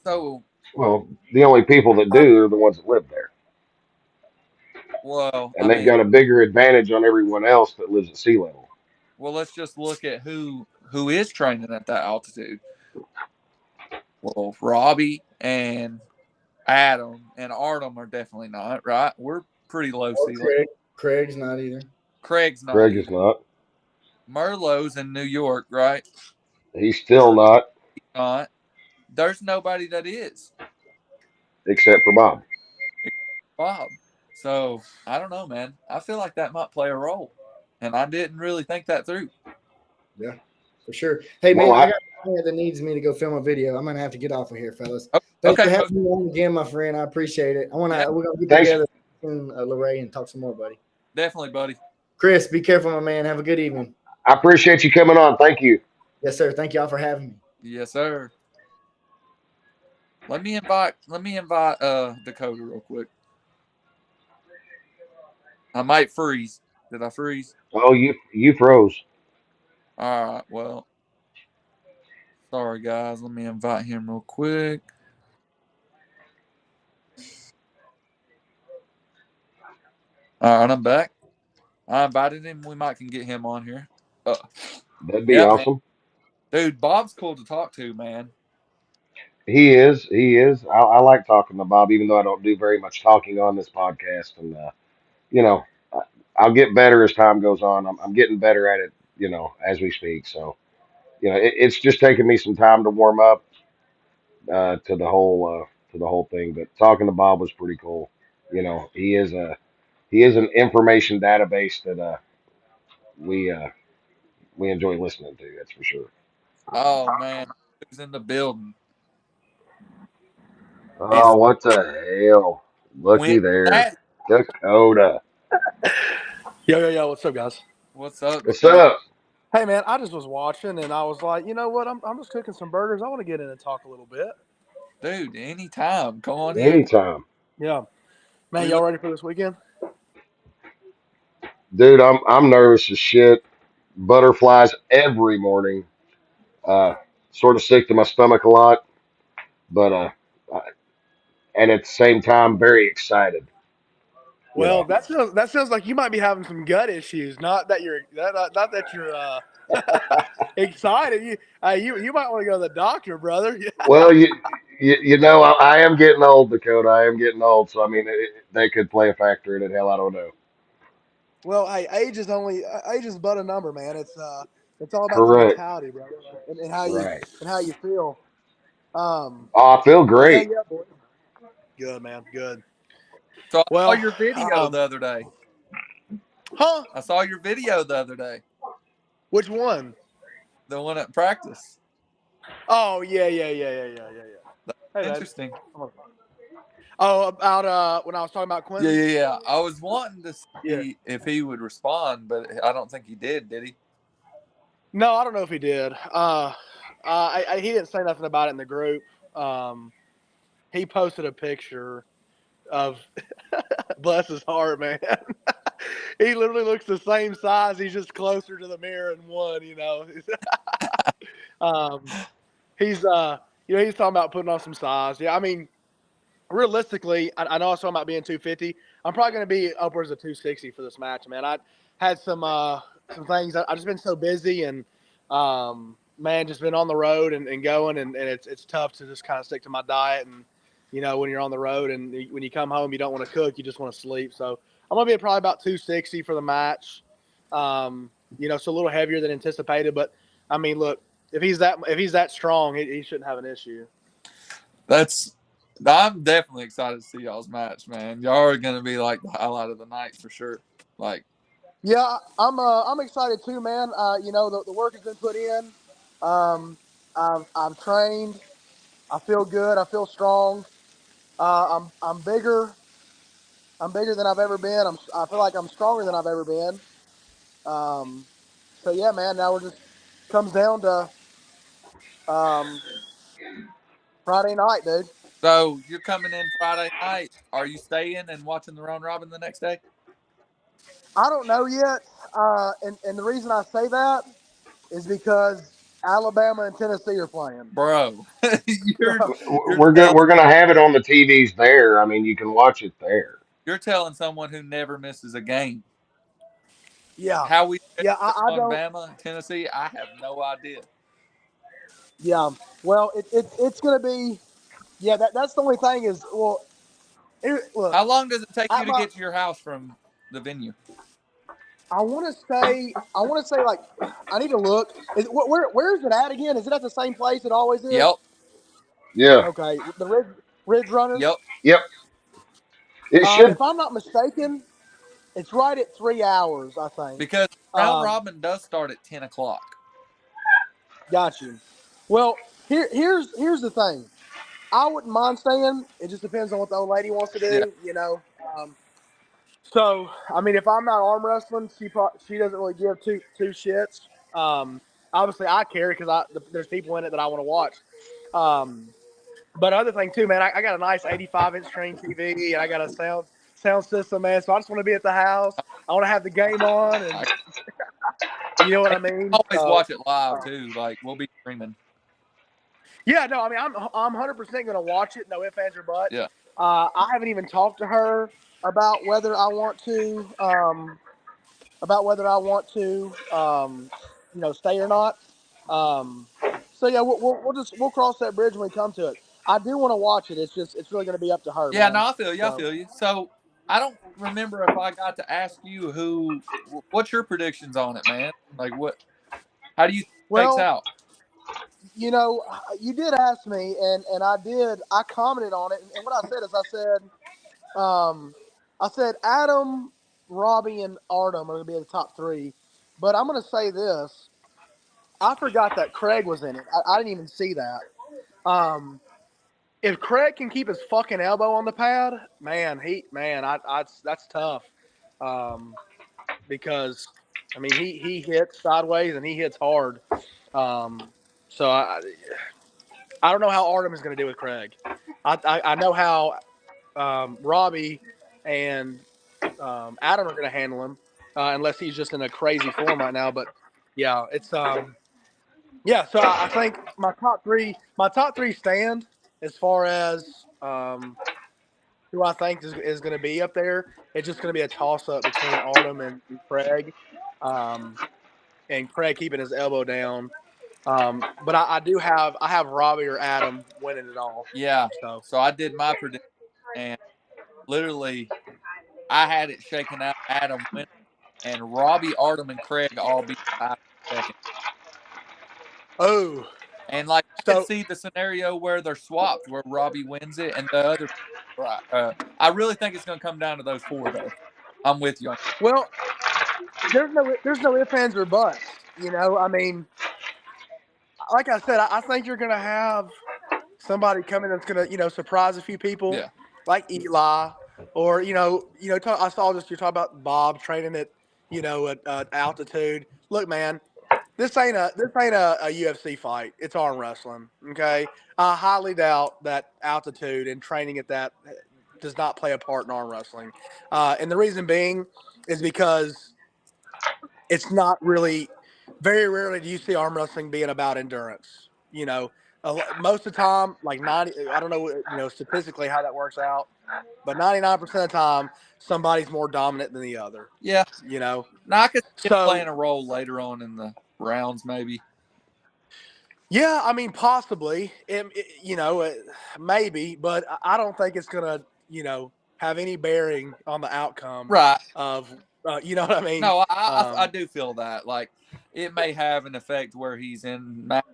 So, well, the only people that do are the ones that live there. Well, and they've got a bigger advantage on everyone else that lives at sea level. Well, let's just look at who is training at that altitude. Well, Robbie and Adam and Artem are definitely not, right? We're pretty low sea level. Craig's not either. Craig is not. Merlot's in New York, right? He's still not. He's not. There's nobody that is. Except for Bob. So, I don't know, man. I feel like that might play a role. And I didn't really think that through. Yeah, for sure. Hey, man, I got a client that needs me to go film a video. I'm going to have to get off of here, fellas. Thanks for having me on again, my friend. I appreciate it. We're going to get together soon, Lorraine, and talk some more, buddy. Definitely, buddy. Chris, be careful, my man. Have a good evening. I appreciate you coming on. Thank you. Yes, sir. Thank y'all for having me. Yes, sir. Let me invite Dakota real quick. I might freeze. Did I freeze? Oh, you froze. All right. Well, sorry, guys. Let me invite him real quick. All right, I'm back. I invited him. We might can get him on here. That'd be awesome. Man. Dude, Bob's cool to talk to, man. He is. He is. I like talking to Bob, even though I don't do very much talking on this podcast. And you know, I- I'll get better as time goes on. I'm getting better at it, as we speak. So, it's just taking me some time to warm up to the whole thing. But talking to Bob was pretty cool. He is an information database that we uh, we enjoy listening to. That's for sure. Oh man, who's in the building? Oh, It's what the hell? Looky Went there, Natty. Dakota. Yo, what's up, guys? What's up, What's Dakota? up? Hey, man, I just was watching and I was like, you know what? I'm just cooking some burgers. I want to get in and talk a little bit. Dude, anytime. Come on in. Anytime, Yeah. Man, We y'all look, ready for this weekend? dude. I'm nervous as shit. Butterflies every morning. Uh, sort of sick to my stomach a lot, but and at the same time, very excited. You Well, know. that sounds like you might be having some gut issues. Not that you're excited. You might want to go to the doctor, brother. Well, I am getting old, Dakota. I am getting old, so I mean, they could play a factor in it. Hell, I don't know. Well, hey, age is but a number, man. It's all about the Correct. mentality, brother, and Right. how you feel. Oh, I feel But yeah, great. boy. Good, man. Good. so I saw Well, your video the other day. huh? I saw your video the other day. Which one? The one at practice. Oh yeah. Hey, babe. Interesting. Come on. Oh, about when I was talking about Yeah, Quentin. yeah, yeah. I was wanting to Yeah. see if he would respond, but I don't think he did he? No, I don't know if he did. He didn't say nothing about it in the group. He posted a picture of bless his heart, man. He literally looks the same size. He's just closer to the mirror and one. um, he's he's talking about putting on some size. Yeah, I mean, realistically, I know I was talking about being 250. I'm probably going to be upwards of 260 for this match, man. I had some things. I've just been so busy and man, just been on the road and going, and it's tough to just kind of stick to my diet. And when you're on the road and when you come home, you don't want to cook, you just want to sleep. So I'm going to be probably about 260 for the match. So a little heavier than anticipated, but I mean, look, if he's that strong, he shouldn't have an issue. I'm definitely excited to see y'all's match, man. Y'all are gonna be like the highlight of the night for sure. Like, Yeah, I'm excited too, man. The work has been put in. I've trained. I feel good. I feel strong. I'm bigger. I'm bigger than I've ever been. I feel like I'm stronger than I've ever been. Um, so yeah, man. Now we're just comes down to um, Friday night, dude. so you're coming in Friday night. Are you staying and watching the round robin the next day? I don't know yet. And the reason I say that is because Alabama and Tennessee are playing. Bro, you're you're We're good. telling We're gonna have it on the TVs there. I mean, you can watch it there. you're telling someone who never misses a game. Yeah, How we yeah. I on don't. Bama, Tennessee, I have no idea. Yeah. Well, it's going to be. Yeah. That's the only thing is. Well, look. How long does it take you At to my, get to your house from the venue? I want to say. Like. I need to look. Where is it at again? Is it at the same place it always is? Yep. Yeah. Okay. The Ridge Runners. Yep. Yep. It should. If I'm not mistaken, it's right at 3 hours. I think. Because round Um. robin does start at 10 o'clock. Got you. Well, here's the thing. I wouldn't mind staying. It just depends on what the old lady wants to Yeah. do. So, I mean, if I'm not arm wrestling, she doesn't really give two shits. Obviously, I care because there's people in it that I want to watch. But other thing too, man, I got a nice 85-inch screen TV and I got a sound system, man. So I just want to be at the house. I want to have the game on, and you know what I mean. Always So, watch it live too. Like we'll be streaming. yeah, no, I mean, I'm 100% going to watch it. No ifs, ands, or buts. Yeah. I haven't even talked to her about whether I want to. Stay or not. So yeah, we'll cross that bridge when we come to it. I do want to watch it. It's really going to be up to her. Yeah, man. no, I feel you. I So, feel you. So I don't remember if I got to ask you what's your predictions on it, man? Like how do you think it shakes well, out? you know, you did ask me, and I commented on it, and what I said is I said Adam, Robbie, and Artem are going to be in the top 3, but I'm going to say this: I forgot that Craig was in it. I didn't even see that. If Craig can keep his fucking elbow on the pad, man, that's tough. Because I mean he hits sideways and he hits hard. So I don't know how Artem is going to do with Craig. I know how Robbie and Adam are going to handle him unless he's just in a crazy form right now. But yeah, it's yeah. So I think my top three stand as far as who I think is going to be up there. It's just going to be a toss up between Artem and Craig, and Craig keeping his elbow down. But I have Robbie or Adam winning it all. Yeah. So So I did my prediction, and literally I had it shaken out. Adam went, and Robbie, Artem, and Craig all beat 5 seconds. oh, And like I could so see the scenario where they're swapped, where Robbie wins it, and the other. I really think it's going to come down to those 4, though. I'm with you. well, there's no ifs ands or buts. You know, I mean, like I said, I think you're going to have somebody coming that's going to surprise a few people, Yeah. like Eli, or I saw just you're talking about Bob training at at altitude. Look, man, this ain't a UFC fight. It's arm wrestling. Okay, I highly doubt that altitude and training at that does not play a part in arm wrestling, and the reason being is because it's not really. Very rarely do you see arm wrestling being about endurance. Most of the time, like 90, I don't know, statistically how that works out, but 99% of the time, somebody's more dominant than the other. Yeah. Now I could see him so playing a role later on in the rounds, maybe. yeah, I mean, possibly, maybe, but I don't think it's gonna, have any bearing on the outcome Right. of, you know what I mean? No, I do feel that. Like, it may have an effect where he's in match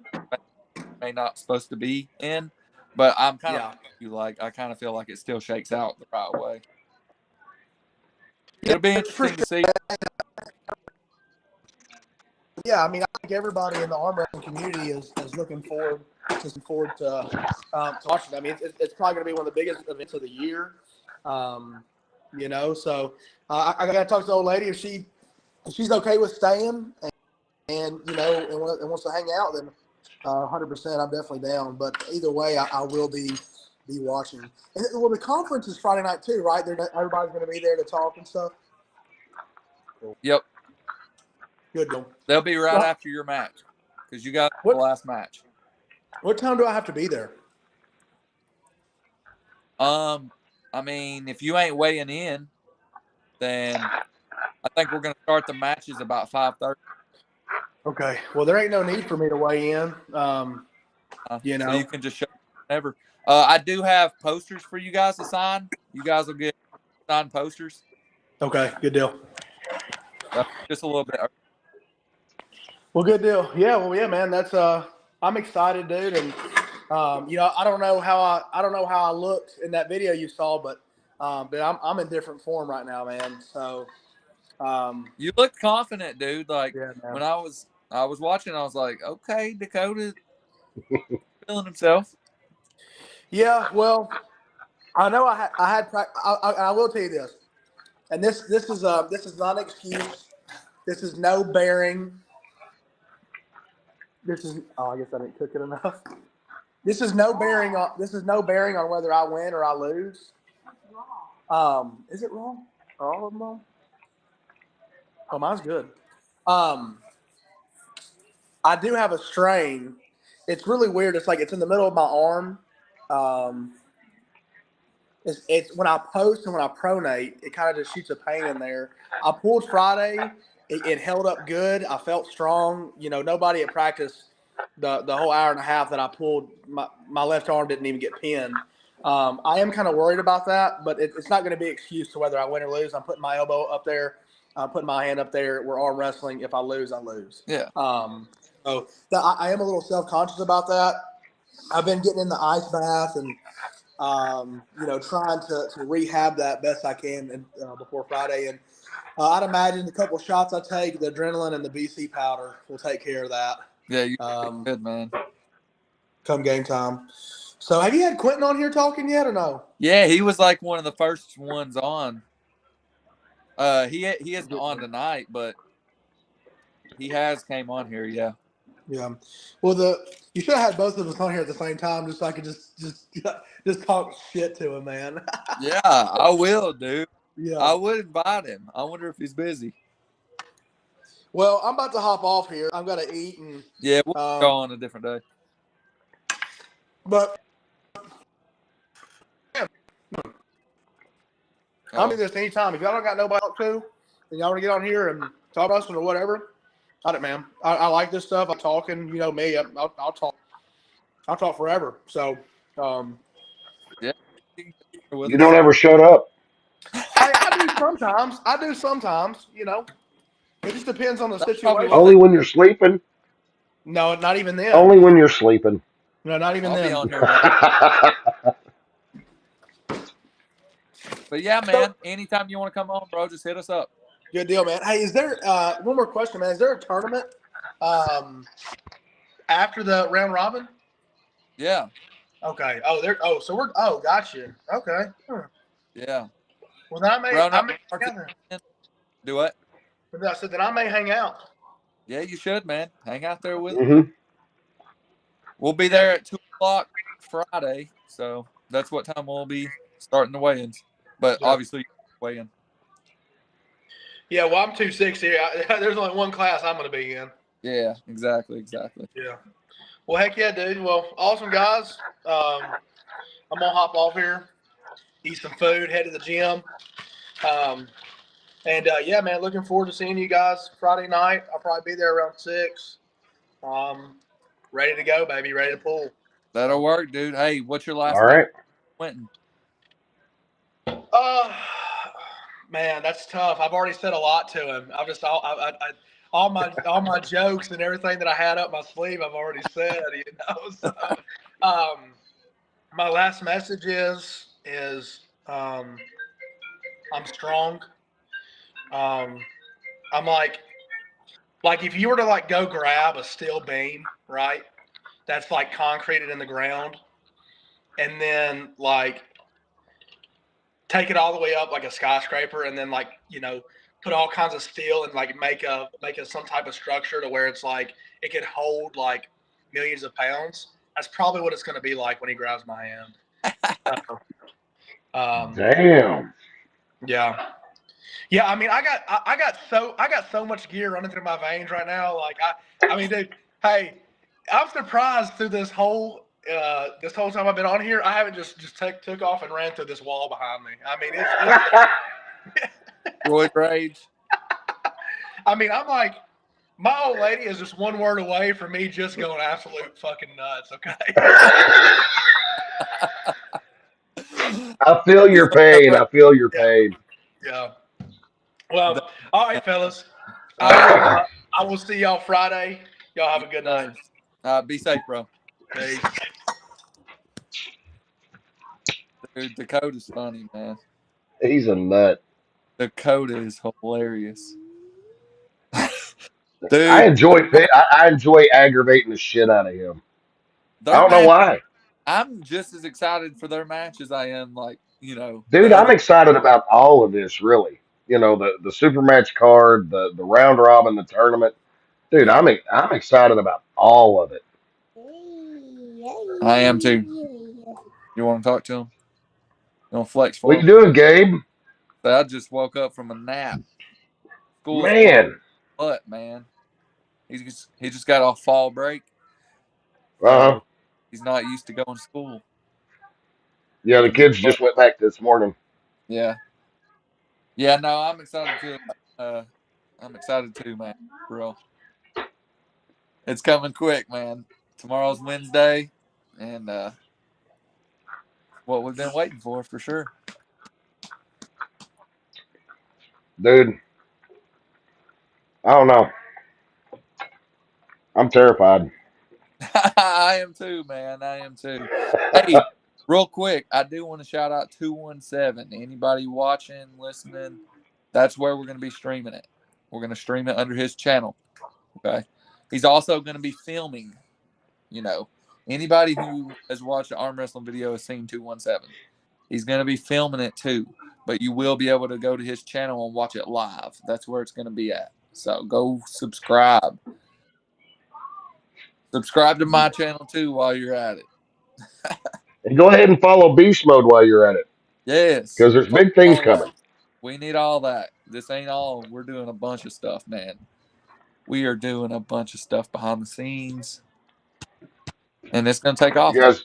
may not supposed to be in, but I'm kind of like I kind of feel like it still shakes out the right way. It'll be interesting to see. Yeah, I mean, I think everybody in the arm wrestling community is looking forward to watching. I mean, it's probably going to be one of the biggest events of the year. So I got to talk to the old lady if she's okay with staying and wants to hang out. Then 100%, I'm definitely down. But either way, I will be watching. And the conference is Friday night too, right? Everybody's going to be there to talk and stuff. Yep. Good deal. They'll be right after your match because you got the last match. What time do I have to be there? I mean, if you ain't weighing in, then I think we're gonna start the matches about 5:30. Okay. Well, there ain't no need for me to weigh in. So you can just show whenever. I do have posters for you guys to sign. You guys will get signed posters. Okay. Good deal. Just a little bit. Well, good deal. Yeah. Well, yeah, man. That's I'm excited, dude. And I don't know how I looked in that video you saw, but I'm in different form right now, man. So you look confident, dude. Like when I was watching, I was like, okay, Dakota feeling himself. Yeah. Well, I know I had I will tell you this, and this is not an excuse. This is no bearing. I guess I didn't cook it enough. This is no bearing on whether I win or I lose. Is it wrong? Are all of them wrong? Oh, mine's good. I do have a strain. It's really weird. It's like it's in the middle of my arm. It's when I post and when I pronate, it kind of just shoots a pain in there. I pulled Friday. It held up good. I felt strong. Nobody at practice the whole hour and a half that I pulled, my left arm didn't even get pinned. I am kind of worried about that, but it's not going to be an excuse to whether I win or lose. I'm putting my elbow up there. I'm putting my hand up there. We're arm wrestling. If I lose, I lose. Yeah. So I am a little self-conscious about that. I've been getting in the ice bath and trying to rehab that best I can before Friday. And I'd imagine the couple of shots I take, the adrenaline and the BC powder will take care of that. Yeah, you're good, man. Come game time. So have you had Quentin on here talking yet or no? Yeah, he was like one of the first ones on. He isn't on tonight, but he has came on here. Yeah. Yeah. Well, you should have had both of us on here at the same time, just so I could just talk shit to him, man. Yeah, I will, dude. Yeah. I would invite him. I wonder if he's busy. Well, I'm about to hop off here. I've got to eat and Yeah, we'll go on a different day. But I'll do this anytime. If y'all don't got nobody to talk to, and y'all want to get on here and talk wrestling or whatever, got it, man. I like this stuff. I'm talking. You know me. I'll talk. I'll talk forever. So, yeah. You don't ever shut up. I do sometimes. You know, it just depends on the situation. Only when you're sleeping. No, not even then. Only when you're sleeping. No, not even I'll then. be on here, man. But yeah, man, anytime you want to come on, bro, just hit us up. Good deal, man. Hey, is there one more question, man? Is there a tournament after the round robin? Yeah. Okay. Gotcha. Okay. Yeah. Well, then I may do what? I said then I may hang out. Yeah, you should, man. Hang out there with Mm-hmm. We'll be there at 2:00 Friday, so that's what time we'll be starting the weigh-ins. But obviously, weigh-in. Yeah, well, I'm 260. There's only one class I'm going to be in. Yeah, exactly. Yeah. Well, heck yeah, dude. Well, awesome, guys. I'm going to hop off here, eat some food, head to the gym. Yeah, man, looking forward to seeing you guys Friday night. I'll probably be there around 6. Ready to go, baby. Ready to pull. That'll work, dude. Hey, what's your last All right. Quentin? Man, that's tough. I've already said a lot to him. I've just all my jokes and everything that I had up my sleeve, I've already said. You know, so my last message is I'm strong. I'm like if you were to like go grab a steel beam, right? That's like concreted in the ground, and then like take it all the way up like a skyscraper, and then like put all kinds of steel and like make a some type of structure to where it's like it could hold like millions of pounds. That's probably what it's going to be like when he grabs my hand. Damn. Yeah. I mean, I got so much gear running through my veins right now. Like I mean, dude. Hey, I'm surprised through this whole time I've been on here, I haven't just took off and ran through this wall behind me. I mean, it's Roid rage. I mean, I'm like, my old lady is just one word away from me just going absolute fucking nuts. Okay. I feel your pain. Yeah. Well, all right, fellas. I will see y'all Friday. Y'all have a good night. Be safe, bro. Peace. Dude, Dakota's funny, man. He's a nut. Dakota is hilarious. Dude, I enjoy aggravating the shit out of him. I don't know why. I'm just as excited for their match as I am, Dude, I'm excited about all of this, really. You know, the super match card, the round robin, the tournament. Dude, yeah. I'm excited about all of it. I am too. You want to talk to him? You want to flex for What him? you doing, Gabe? I just woke up from a nap. But man, he just got off fall break. So he's not used to going to school. Yeah, the kids just went back this morning. Yeah. Yeah, no, I'm excited too. I'm excited too, man. Bro. It's coming quick, man. Tomorrow's Wednesday, and what we've been waiting for sure. Dude, I don't know. I'm terrified. I am too, man. I am too. Hey, real quick, I do want to shout out 217. Anybody watching, listening, that's where we're going to be streaming it. We're going to stream it under his channel. Okay. He's also going to be filming, anybody who has watched the arm wrestling video has seen 217. He's going to be filming it too, but you will be able to go to his channel and watch it live. That's where it's going to be at. So go subscribe. Subscribe to my channel too while you're at it. And go ahead and follow Beast Mode while you're at it, Yes. because there's big things coming. We need all that. This ain't all. We're doing a bunch of stuff, man. We are doing a bunch of stuff behind the scenes. And it's going to take off. You guys,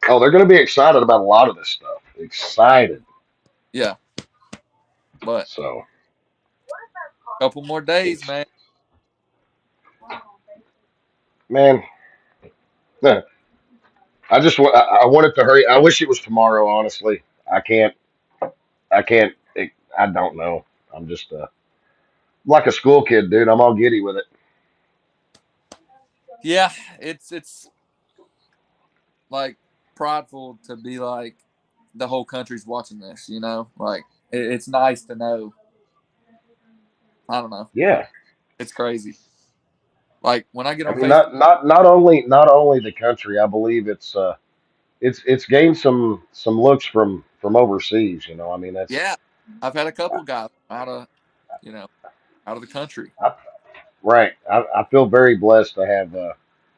they're going to be excited about a lot of this stuff. Excited. Yeah. But so, a couple more days, man. Man, I want it to hurry. I wish it was tomorrow. Honestly, I can't. I don't know. I'm just like a school kid, dude. I'm all giddy with it. Yeah, it's like prideful to be like the whole country's watching this. Like it's nice to know. I don't know. Yeah, it's crazy. Like when I get on I mean, Facebook, not only the country. I believe it's gained some looks from overseas. I mean, that's yeah, I've had a couple guys out of the country. Right. I feel very blessed to have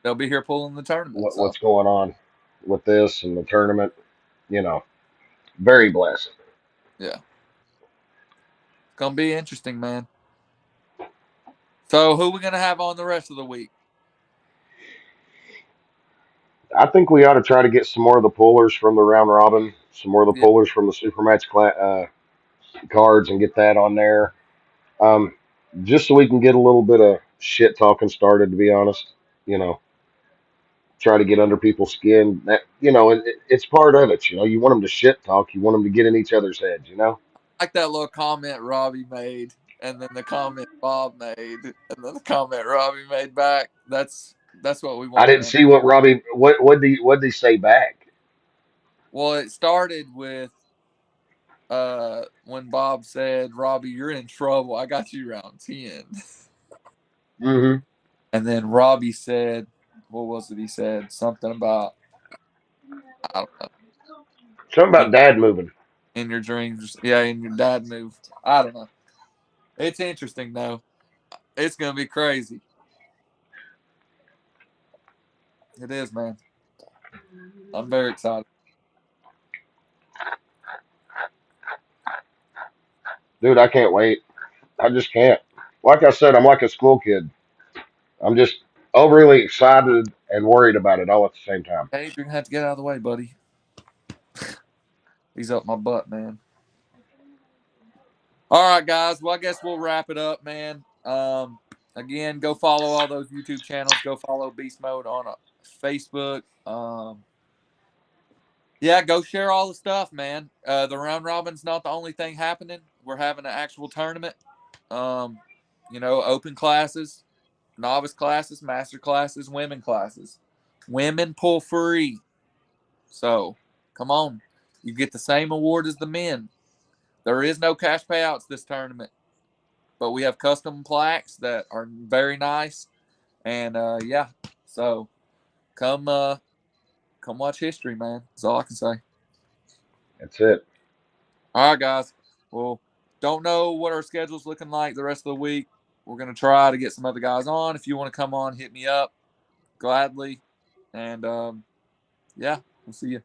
They'll be here pulling the tournament. So what's going on with this and the tournament. Very blessed. yeah, it's gonna be interesting, man. So who we gonna have on the rest of the week? I think we ought to try to get some more of the pullers from the round robin, some more of the pullers from the supermatch cards, and get that on there. Just so we can get a little bit of shit talking started. To be honest, try to get under people's skin. That it's part of it. You want them to shit talk. You want them to get in each other's heads. Like that little comment Robbie made, and then the comment Bob made, and then the comment Robbie made back. That's what we want. I didn't see what Robbie. What did he say back? Well, it started with when Bob said, "Robbie, you're in trouble. I got you round 10." Mm-hmm. And then Robbie said, "What was it?" He said something about I don't know. Something about dad moving. In your dreams, yeah, and your dad moved. I don't know. It's interesting though. It's gonna be crazy. It is, man. I'm very excited. Dude, I can't wait. I just can't. Like I said, I'm like a school kid. I'm just overly excited and worried about it all at the same time. Hey, you're gonna have to get out of the way, buddy. He's up my butt, man. All right, guys. Well, I guess we'll wrap it up, man. Again, go follow all those YouTube channels. Go follow Beast Mode on Facebook. Yeah, go share all the stuff, man. The round robin's not the only thing happening. We're having an actual tournament. Open classes, novice classes, master classes, women classes. Women pull free. So, come on. You get the same award as the men. There is no cash payouts this tournament, but we have custom plaques that are very nice. And yeah, so come watch history, man. That's all I can say. That's it. All right, guys. Well, don't know what our schedule's looking like the rest of the week. We're going to try to get some other guys on. If you want to come on, hit me up gladly. And yeah, we'll see you.